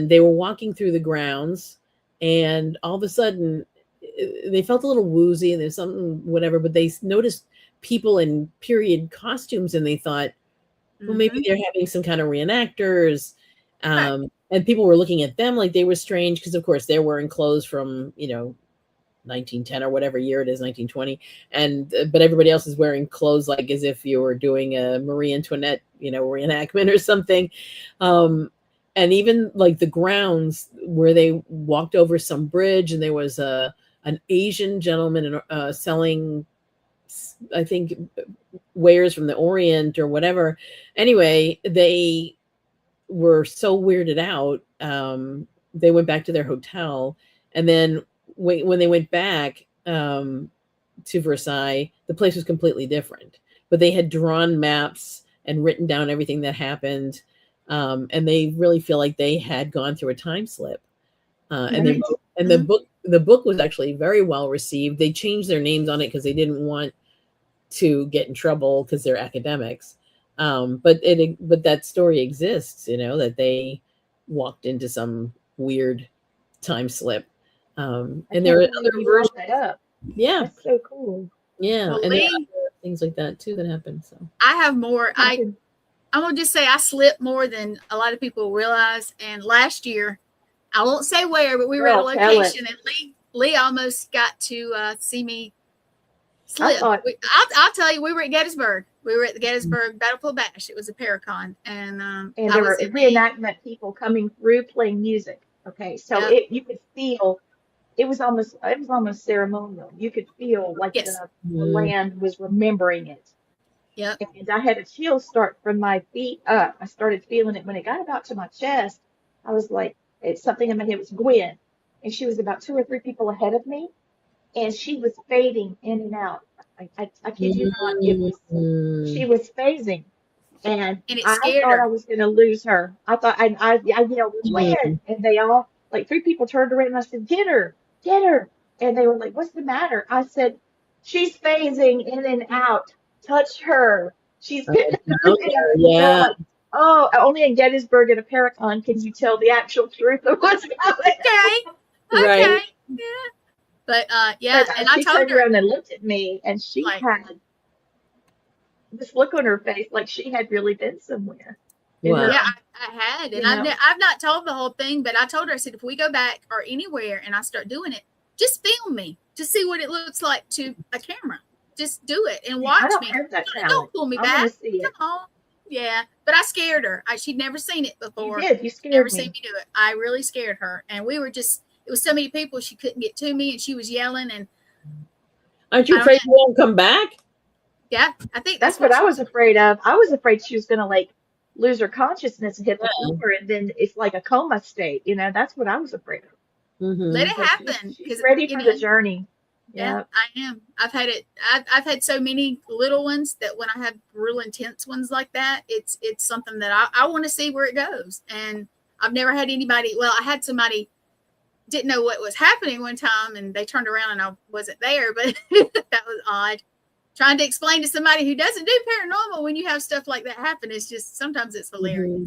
they were walking through the grounds, and all of a sudden they felt a little woozy and there's something, whatever, but they noticed people in period costumes and they thought, well, maybe they're having some kind of reenactors. Right. And people were looking at them like they were strange because, of course, they're wearing clothes from, 1910 or whatever year it is, 1920. But everybody else is wearing clothes like as if you were doing a Marie Antoinette, reenactment or something. And even like the grounds where they walked over some bridge and there was an Asian gentleman selling, I think, wares from the Orient or whatever. Anyway, they were so weirded out. They went back to their hotel, and then when they went back to Versailles, the place was completely different. But they had drawn maps and written down everything that happened, and they really feel like they had gone through a time slip. The book was actually very well received. They changed their names on it because they didn't want to get in trouble because they're academics. But that story exists, that they walked into some weird time slip. And there are other versions. That up. Yeah, That's so cool. Yeah, Well, and there are other things like that too that happen. So I have more. I'm gonna just say I slipped more than a lot of people realize. And last year, I won't say where, but we were at a location, and Lee almost got to see me slip. I'll tell you, we were at Gettysburg. We were at the Gettysburg Battlefield Bash. It was a Paracon, and there were reenactment people coming through playing music. Okay, so you could feel it was almost ceremonial. You could feel like the land was remembering it. Yeah. And I had a chill start from my feet up. I started feeling it when it got about to my chest. I was like, it's something in my head. It was Gwen, and she was about 2 or 3 people ahead of me, and she was fading in and out. I kid you not, she was phasing, and I thought I was going to lose her. I thought I yelled Gwen, and they all, like 3 people turned around and I said, get her, and they were like, what's the matter? I said, she's phasing in and out. Touch her. She's yeah. Oh, only in Gettysburg at a Paracon can you tell the actual truth of what's going on. Okay. Right. Yeah. But yeah, but, and I told turned her around and looked at me, and she had this look on her face like she had really been somewhere. Wow. Yeah, I had, and I've not told the whole thing, but I told her, I said, if we go back or anywhere and I start doing it, just film me to see what it looks like to a camera. Just do it and watch me. Don't pull me back. Come on. Yeah, but I scared her. She'd never seen it before. You did. You scared never me. Seen me do it. I really scared her, and we were just. It was so many people. She couldn't get to me, and she was yelling. And aren't you afraid you won't come back? Yeah, I think that's what I was afraid of. I was afraid she was going to lose her consciousness and hit the floor, and then it's like a coma state. That's what I was afraid of. Let it happen. She's ready for the journey. Yeah, I am. I've had it. I've had so many little ones that when I have real intense ones like that, it's something that I want to see where it goes. And I've never had anybody. Well, I had somebody didn't know what was happening one time, and they turned around and I wasn't there, but that was odd. Trying to explain to somebody who doesn't do paranormal when you have stuff like that happen, it's just sometimes it's hilarious.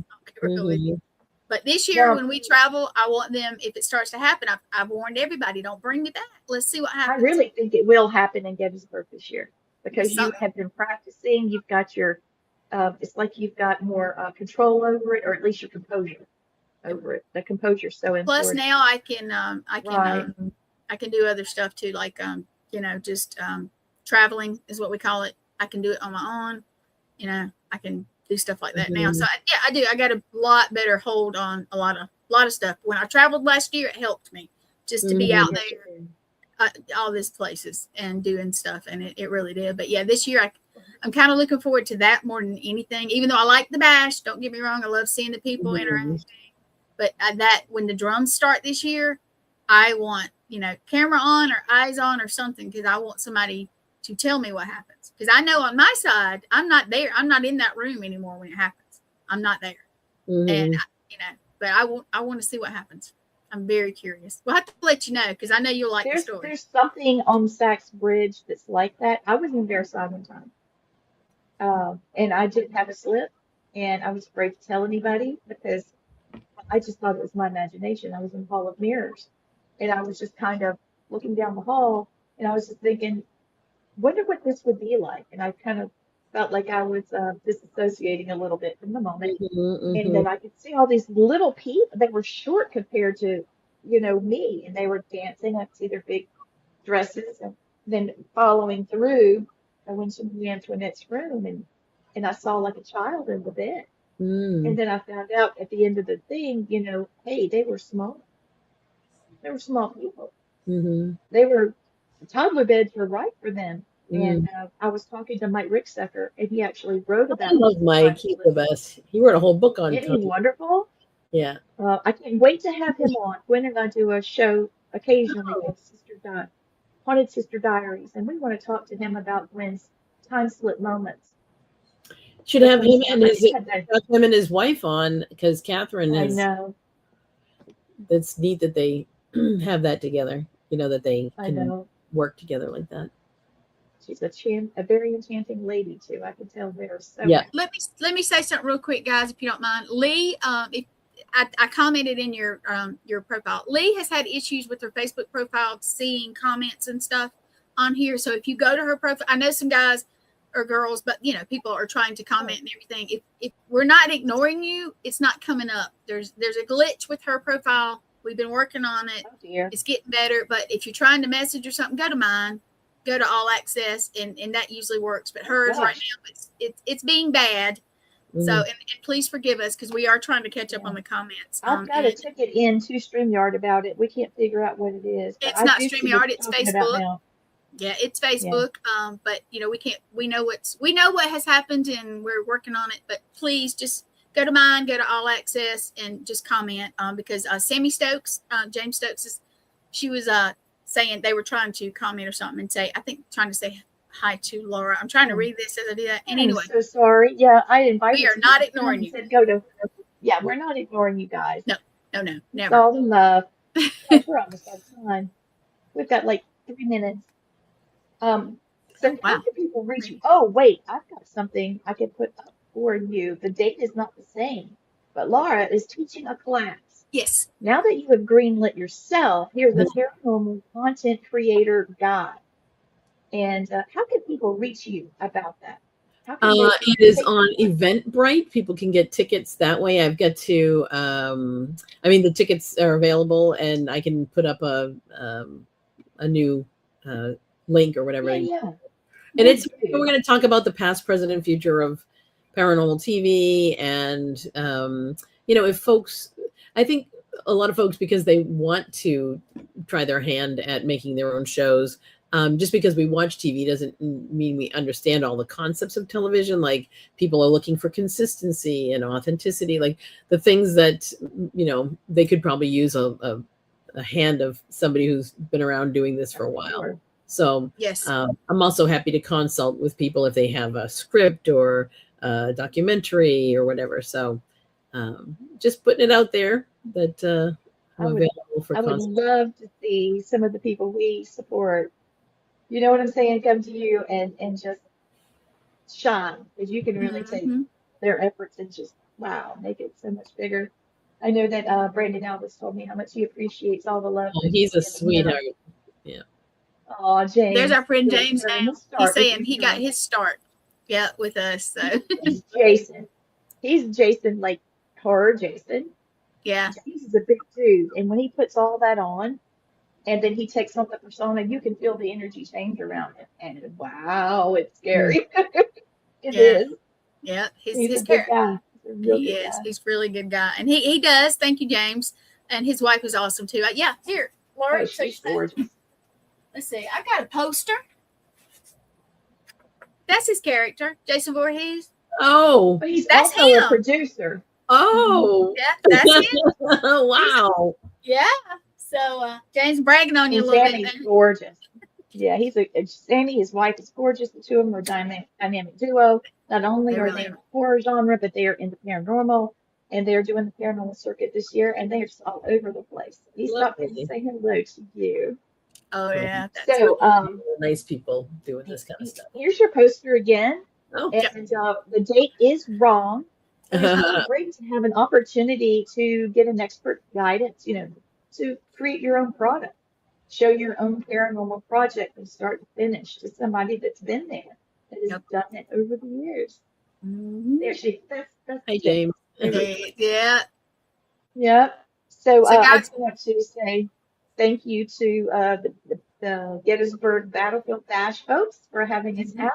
But this year, Well, when we travel, I want them, if it starts to happen, I've warned everybody, don't bring me back. Let's see what I happens. really think it will happen in Gettysburg this year because you Something. have been practicing. You've got your, it's like you've got more control over it, or at least your composure over it. The composure is so Plus important. now I can Right. I can do other stuff too, like just traveling is what we call it. I can do it on my own. I can do stuff like that now. So I do. I got a lot better hold on a lot of stuff. When I traveled last year, it helped me just to be out there, all these places and doing stuff, and it really did. But yeah, this year I'm kind of looking forward to that more than anything. Even though I like the bash, don't get me wrong, I love seeing the people interact. But that when the drums start this year, I want camera on or eyes on or something, because I want somebody to tell me what happens. Because I know on my side, I'm not there. I'm not in that room anymore when it happens. I'm not there. And but I want to see what happens. I'm very curious. We'll have to let you know, because I know you'll like the story. There's something on Sachs Bridge that's like that. I was in Versailles one time, and I didn't have a slip, and I was afraid to tell anybody because I just thought it was my imagination. I was in the Hall of Mirrors, and I was just kind of looking down the hall, and I was just thinking, wonder what this would be like. And I kind of felt like I was disassociating a little bit from the moment. And then I could see all these little people. They were short compared to, me, and they were dancing. I could see their big dresses, and then following through, I went to Marie Antoinette's room, and I saw like a child in the bed. And then I found out at the end of the thing, hey, they were small. They were small people. They were, toddler beds were right for them. And I was talking to Mike Ricksecker, and he actually wrote about I love Mike. He's the best. He wrote a whole book on Isn't he wonderful? Yeah. I can't wait to have him on. Gwen and I do a show occasionally called Haunted Sister Diaries, and we want to talk to him about Gwen's time slip moments. Should have him and his wife on, because Catherine is. I know. That's neat that they have that together. That they can work together like that. She's a very enchanting lady too. I can tell there. So let me say something real quick, guys, if you don't mind. Lee, if I commented in your profile. Lee has had issues with her Facebook profile, seeing comments and stuff on here. So if you go to her profile, I know some guys or girls, but people are trying to comment and everything. If we're not ignoring you, it's not coming up. There's a glitch with her profile. We've been working on it. Oh dear. It's getting better. But if you're trying to message or something, go to mine. Go to All Access, and that usually works. But hers right now, it's being bad. So and please forgive us, because we are trying to catch up on the comments. I've got a ticket in to StreamYard about it. We can't figure out what it is. It's not StreamYard. It's Facebook. Yeah, it's Facebook. Yeah. But we can't. We know what has happened, and we're working on it. But please just go to mine. Go to All Access and just comment. Because Sammy Stokes, James Stokes, she was saying they were trying to comment or something and say, I think trying to say hi to Laura. I'm trying to read this as I do that. And anyway, I'm so sorry. Yeah, I invited you. We are not ignoring you. Said go to. Yeah, we're not ignoring you guys. No, never. It's all in love. We're almost out of time. We've got like 3 minutes. So how can people reach you? Oh, wait, I've got something I can put up for you. The date is not the same, but Laura is teaching a class. Yes. Now that you have greenlit yourself, here's a paranormal content creator guide. And how can people reach you about that? It is on Eventbrite. People can get tickets that way. I've got to, the tickets are available, and I can put up a new link or whatever. Yeah. And we're going to talk about the past, present, and future of paranormal TV. And, if folks, I think a lot of folks, because they want to try their hand at making their own shows, just because we watch TV doesn't mean we understand all the concepts of television. Like, people are looking for consistency and authenticity, like the things that, they could probably use a hand of somebody who's been around doing this for a while. So yes, I'm also happy to consult with people if they have a script or a documentary or whatever. So just putting it out there that I'm available for consult. I would love to see some of the people we support, you know what I'm saying, come to you and just shine, because you can really take their efforts and just, wow, make it so much bigger. I know that Brandon Alvis told me how much he appreciates all the love. Oh, that he's a you've given him. sweetheart. Yeah. Oh, James. There's our friend you're James getting now. the start He's with saying your he got hero. his start. Yeah, with us. So He's Jason. He's Jason, like horror Jason. yeah. James is a big dude, and when he puts all that on, and then he takes on the persona, you can feel the energy change around him, and wow, it's scary. It Yeah. is. Yeah. He's His a good character. guy. He's a real He good is. guy. He's a really good guy. And he does. Thank you, James. And his wife is awesome too. Yeah, here, Laura. Oh, So she's gorgeous. let's see. I got a poster. That's his character, Jason Voorhees. Oh. But he's That's also him. a producer. Oh. Yeah, that's him. Wow. Yeah. So James bragging on you And a little Sammy's bit. gorgeous. Yeah, Sammy, his wife, is gorgeous. The two of them are dynamic duo. Not only They are really they in are. the horror genre, but they are in the paranormal, and they're doing the paranormal circuit this year, and they're just all over the place. He stopped in to say hello to you. Oh yeah. That's So, Nice people doing this kind of stuff. here's your poster again, Oh. and the date is wrong. And it's really great to have an opportunity to get an expert guidance, to create your own product. Show your own paranormal project from start to finish to somebody that's been there, that has done it over the years. Mhm. There she that's Hi, James. Yeah. Yep. So, So, I guys- just want to say thank you to the Gettysburg Battlefield Bash folks for having us out.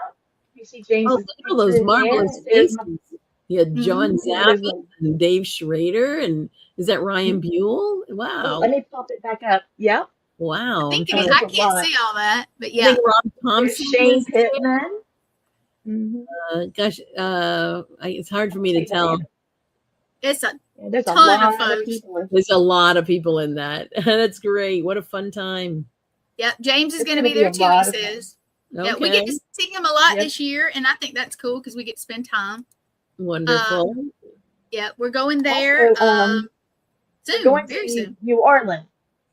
You see James. Oh, look at all those marvelous faces. You had John Zappis and Dave Schrader, and is that Ryan Buell? Wow. Let me pop it back up. Yep. Wow. I can't see all that, but I yeah. think Rob Thompson. Shane Pittman. Gosh, it's hard for me to tell. It's a There's a ton lot of folks. people. There's a lot of people in that. That's great. What a fun time. Yeah, James is It's going to gonna be be there a too, lot he of fun. says. Okay. Yeah, we get to see him a lot Yep. this year, and I think that's cool because we get to spend time. Wonderful. Yeah, we're going there Also, soon, going very to soon. New Orleans.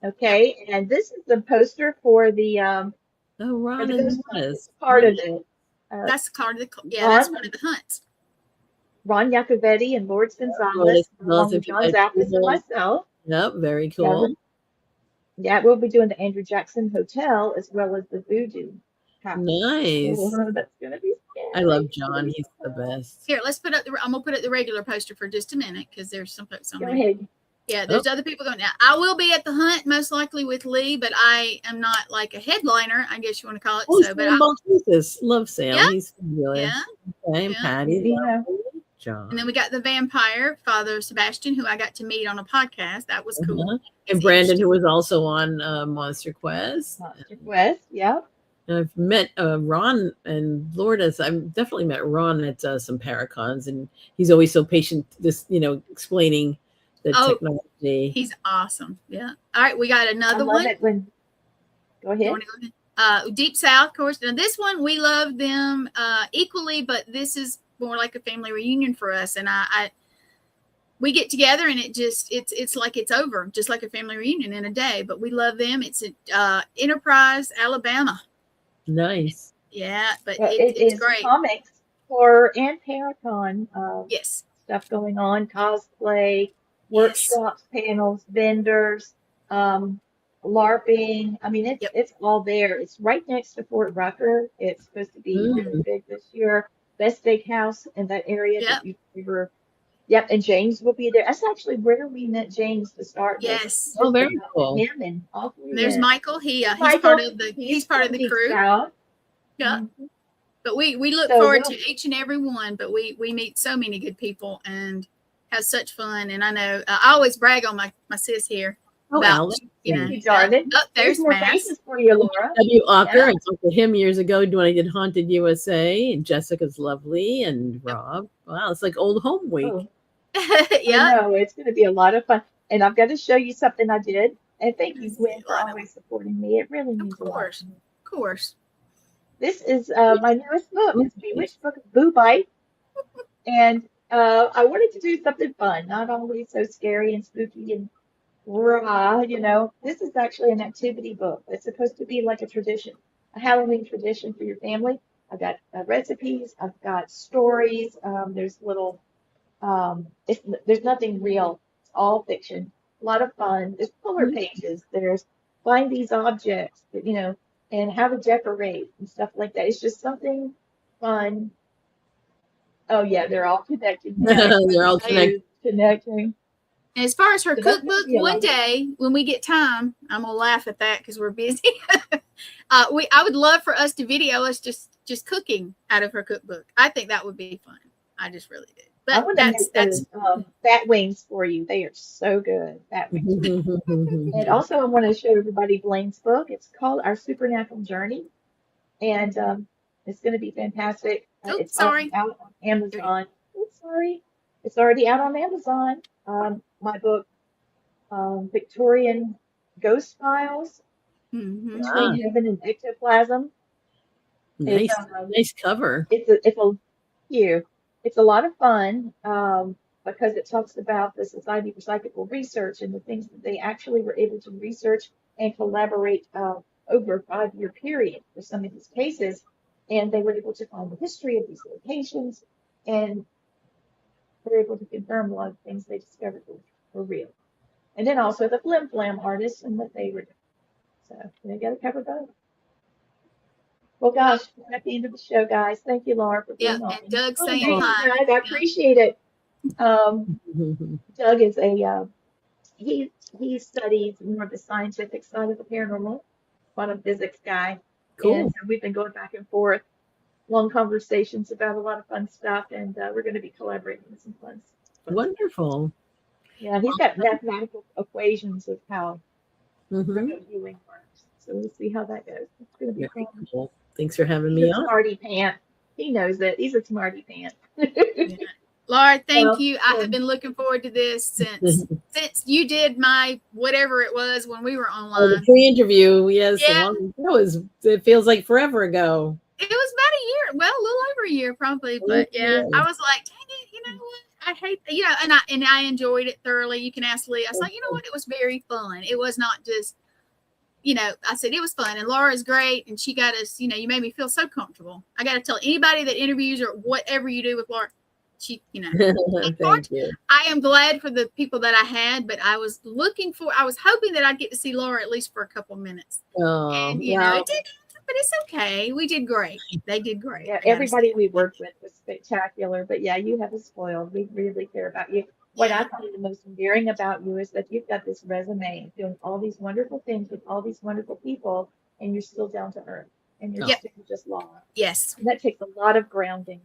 Okay, and this is the poster for the Oh, Ron the and Ghost Hunt. Liz. Part of it. That's part of the Ron? that's part of the hunts. Ron Iacovetti and Lourdes Gonzalez, Lourdes along Gonzalez, with if you John guys Zappis and Google. myself. Yep, very Yeah, cool. we'll be doing the Andrew Jackson Hotel as well as the Voodoo House. Nice. Oh, that's gonna be scary. I love John. He's the best. Here, let's put up. I'm gonna put up the regular poster for just a minute because there's some folks on Go there. ahead. Yeah, there's other people going. Now, I will be at the hunt most likely with Lee, but I am not like a headliner, I guess you want to call it. Oh, So, but Sam Baltusis. Love Sam. Yeah. He's fabulous. yeah. Okay, and Yeah. Patty. Yeah. John. And then we got the vampire, Father Sebastian, who I got to meet on a podcast. That was cool. Uh-huh. And Brandon, who was also on MonsterQuest. MonsterQuest, yeah. And I've met Ron and Lourdes. I've definitely met Ron at some Paracons, and he's always so patient. Explaining the technology. He's awesome. Yeah. All right, we got I another love one. it when. Go You ahead. wanna go ahead? Deep South, of course. Now this one we love them equally, but this is more like a family reunion for us. And we get together and it's like it's over, just like a family reunion in a day. But we love them. It's Enterprise, Alabama. Nice. Yeah, but It it's is great. comics, horror, and Paracon Yes. stuff going on. Cosplay, workshops, panels, vendors, LARPing. I mean, it's all there. It's right next to Fort Rucker. It's supposed to be really big this year. Best steakhouse in that area that we were. Yep, and James will be there. That's actually where we met James to start with. Yes. Oh, very cool. Him and all three. There's went. Michael. He's Michael, part of the Deep crew. South. Yeah. Mhm. But we look So forward to each and every one. But we meet so many good people and have such fun. And I know I always brag on my sis here. Oh, about, Alex. Thank you, darling. There's more Mass. faces for you, Laura. W. Ucker. Yeah. I talked to him years ago when I did Haunted USA, and Jessica's lovely, and Rob. Wow, it's like old home week. Oh, Yeah. I know, it's going to be a lot of fun. And I've got to show you something I did. And thank you, Yes, Gwen, for I know. always supporting me. It really means Of a lot. course. Of course. This is my newest book. It's Bewitched Book of Boo Bite. And I wanted to do something fun, not always so scary and spooky and raw, This is actually an activity book. It's supposed to be like a tradition, a Halloween tradition for your family. I've got recipes. I've got stories. There's little, there's nothing real. all fiction. A lot of fun. There's color pages. There's find these objects that, and how to decorate and stuff like that. It's just something fun. Oh yeah, they're all connected now. They're all connected. Connecting. And as far as her So that's gonna cookbook, be a one lot. day when we get time, I'm gonna laugh at that because we're busy. I would love for us to video us just cooking out of her cookbook. I think that would be fun. I just really did. I But want to that's make those bat wings for you. They are so good. Bat wings. And also, I want to show everybody Blaine's book. It's called Our Supernatural Journey, and it's going to be fantastic. Oh, It's sorry. out on Amazon. Oh, sorry. It's already out on Amazon. My book, Victorian Ghost Files, Mhm. Between Heaven and Ectoplasm. Nice, It's, nice cover. It's a lot of fun because it talks about the Society for Psychical Research and the things that they actually were able to research and collaborate over a 5-year period for some of these cases. And they were able to find the history of these locations, and they're able to confirm a lot of things they discovered were real. And then also the flim flam artists and what they were doing. So they got to cover both. Well, gosh, we're at the end of the show, guys. Thank you, Laura, for being Yeah, on. and Doug saying Thank you, hi. guys. I appreciate it. Doug is he studies more of the scientific side of the paranormal, quantum physics guy. Cool. And so we've been going back and forth, long conversations about a lot of fun stuff, and we're going to be collaborating with some fun stuff. Wonderful. Yeah, he's got mathematical equations of how Mhm. remote viewing works. So we'll see how that goes. It's going to be Very fun. cool. Thanks for having He's me a on. smarty pant. He knows it. He's a smarty pant. Laura, thank Well, you. I have been looking forward to this since you did my whatever it was when we were Oh, the online. pre-interview, yes. Yeah. It feels like forever ago. It was about a year, well, a little over a year probably, but yeah, I was like, dang it, you know what? I hate, and I enjoyed it thoroughly. You can ask Lee. I was like, you know what? It was very fun. It was not just, I said it was fun, and Laura's great, and she got us. You made me feel so comfortable. I got to tell anybody that interviews or whatever you do with Laura, she, Thank you. I am glad for the people that I had, but I was hoping that I'd get to see Laura at least for a couple minutes. Oh, And, yeah. it didn't, but it's okay. We did great. They did great. Yeah, everybody we worked with was spectacular. But yeah, you have us spoiled. We really care about you. What I find the most endearing about you is that you've got this resume doing all these wonderful things with all these wonderful people, and you're still down to earth, and you're still just Laura. Yes. And that takes a lot of grounding.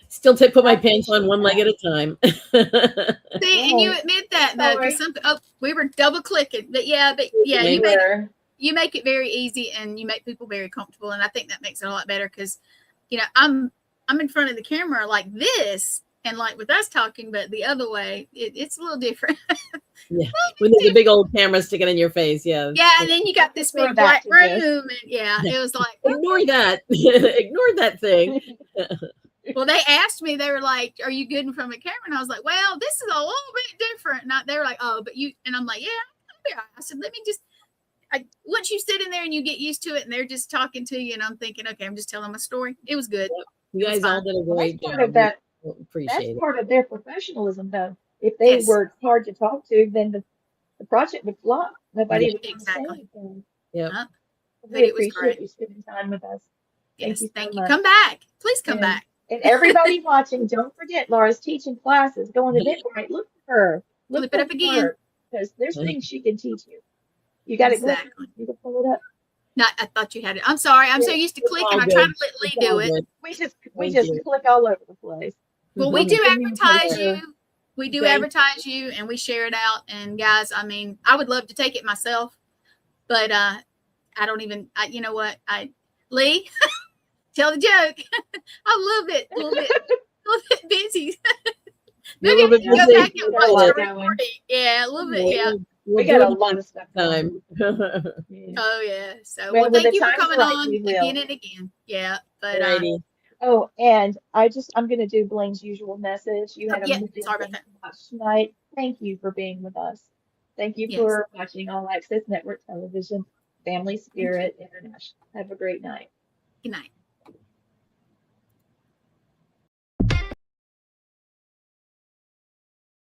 Still put my pants on one leg at a time. See, and you admit that though, because we were double clicking, but yeah, you make it very easy, and you make people very comfortable, and I think that makes it a lot better because, I'm in front of the camera like this, and like with us talking, but the other way, it's a little different. Yeah, when there's a big old camera sticking in your face, yeah. Yeah, and then you got this big black room, and it was like ignore that, ignore that thing. Well, they asked me, they were like, are you good in front of a camera? And I was like, well, this is a little bit different. And they were like, oh, but you, and I'm like, yeah, I'll be all right. I said, let me just, once you sit in there and you get used to it and they're just talking to you and I'm thinking, okay, I'm just telling my story. It was good. You guys all did a great job. Appreciate That's part of their professionalism, though. If they were hard to talk to, then the project would flop. Nobody would say anything. Yeah. We appreciate you spending time with us. Yes, thank you. Come back. Please come back. And everybody watching, don't forget, Laura's teaching classes. Go on Eventbrite. Look for her. Flip it up again. Because there's things she can teach you. You got it. Exactly. You can pull it up. No, I thought you had it. I'm sorry. I'm so used to clicking. I try to let Lee do it. We just click all over the place. Well, we do advertise you. We do advertise you, and we share it out. And guys, I mean, I would love to take it myself, but I don't even. You know what? Lee, tell the joke. I love it. A little bit busy. Maybe we can go back and watch the recording. Yeah, a little bit. Yeah. We got a lot of stuff time. Oh yeah. So well, thank you for coming on again and again. Yeah. But oh, and I'm gonna do Blaine's usual message. You had a movie to watch tonight. Thank you for being with us. Thank you for watching All Access Network Television, Family Spirit International. Have a great night. Good night.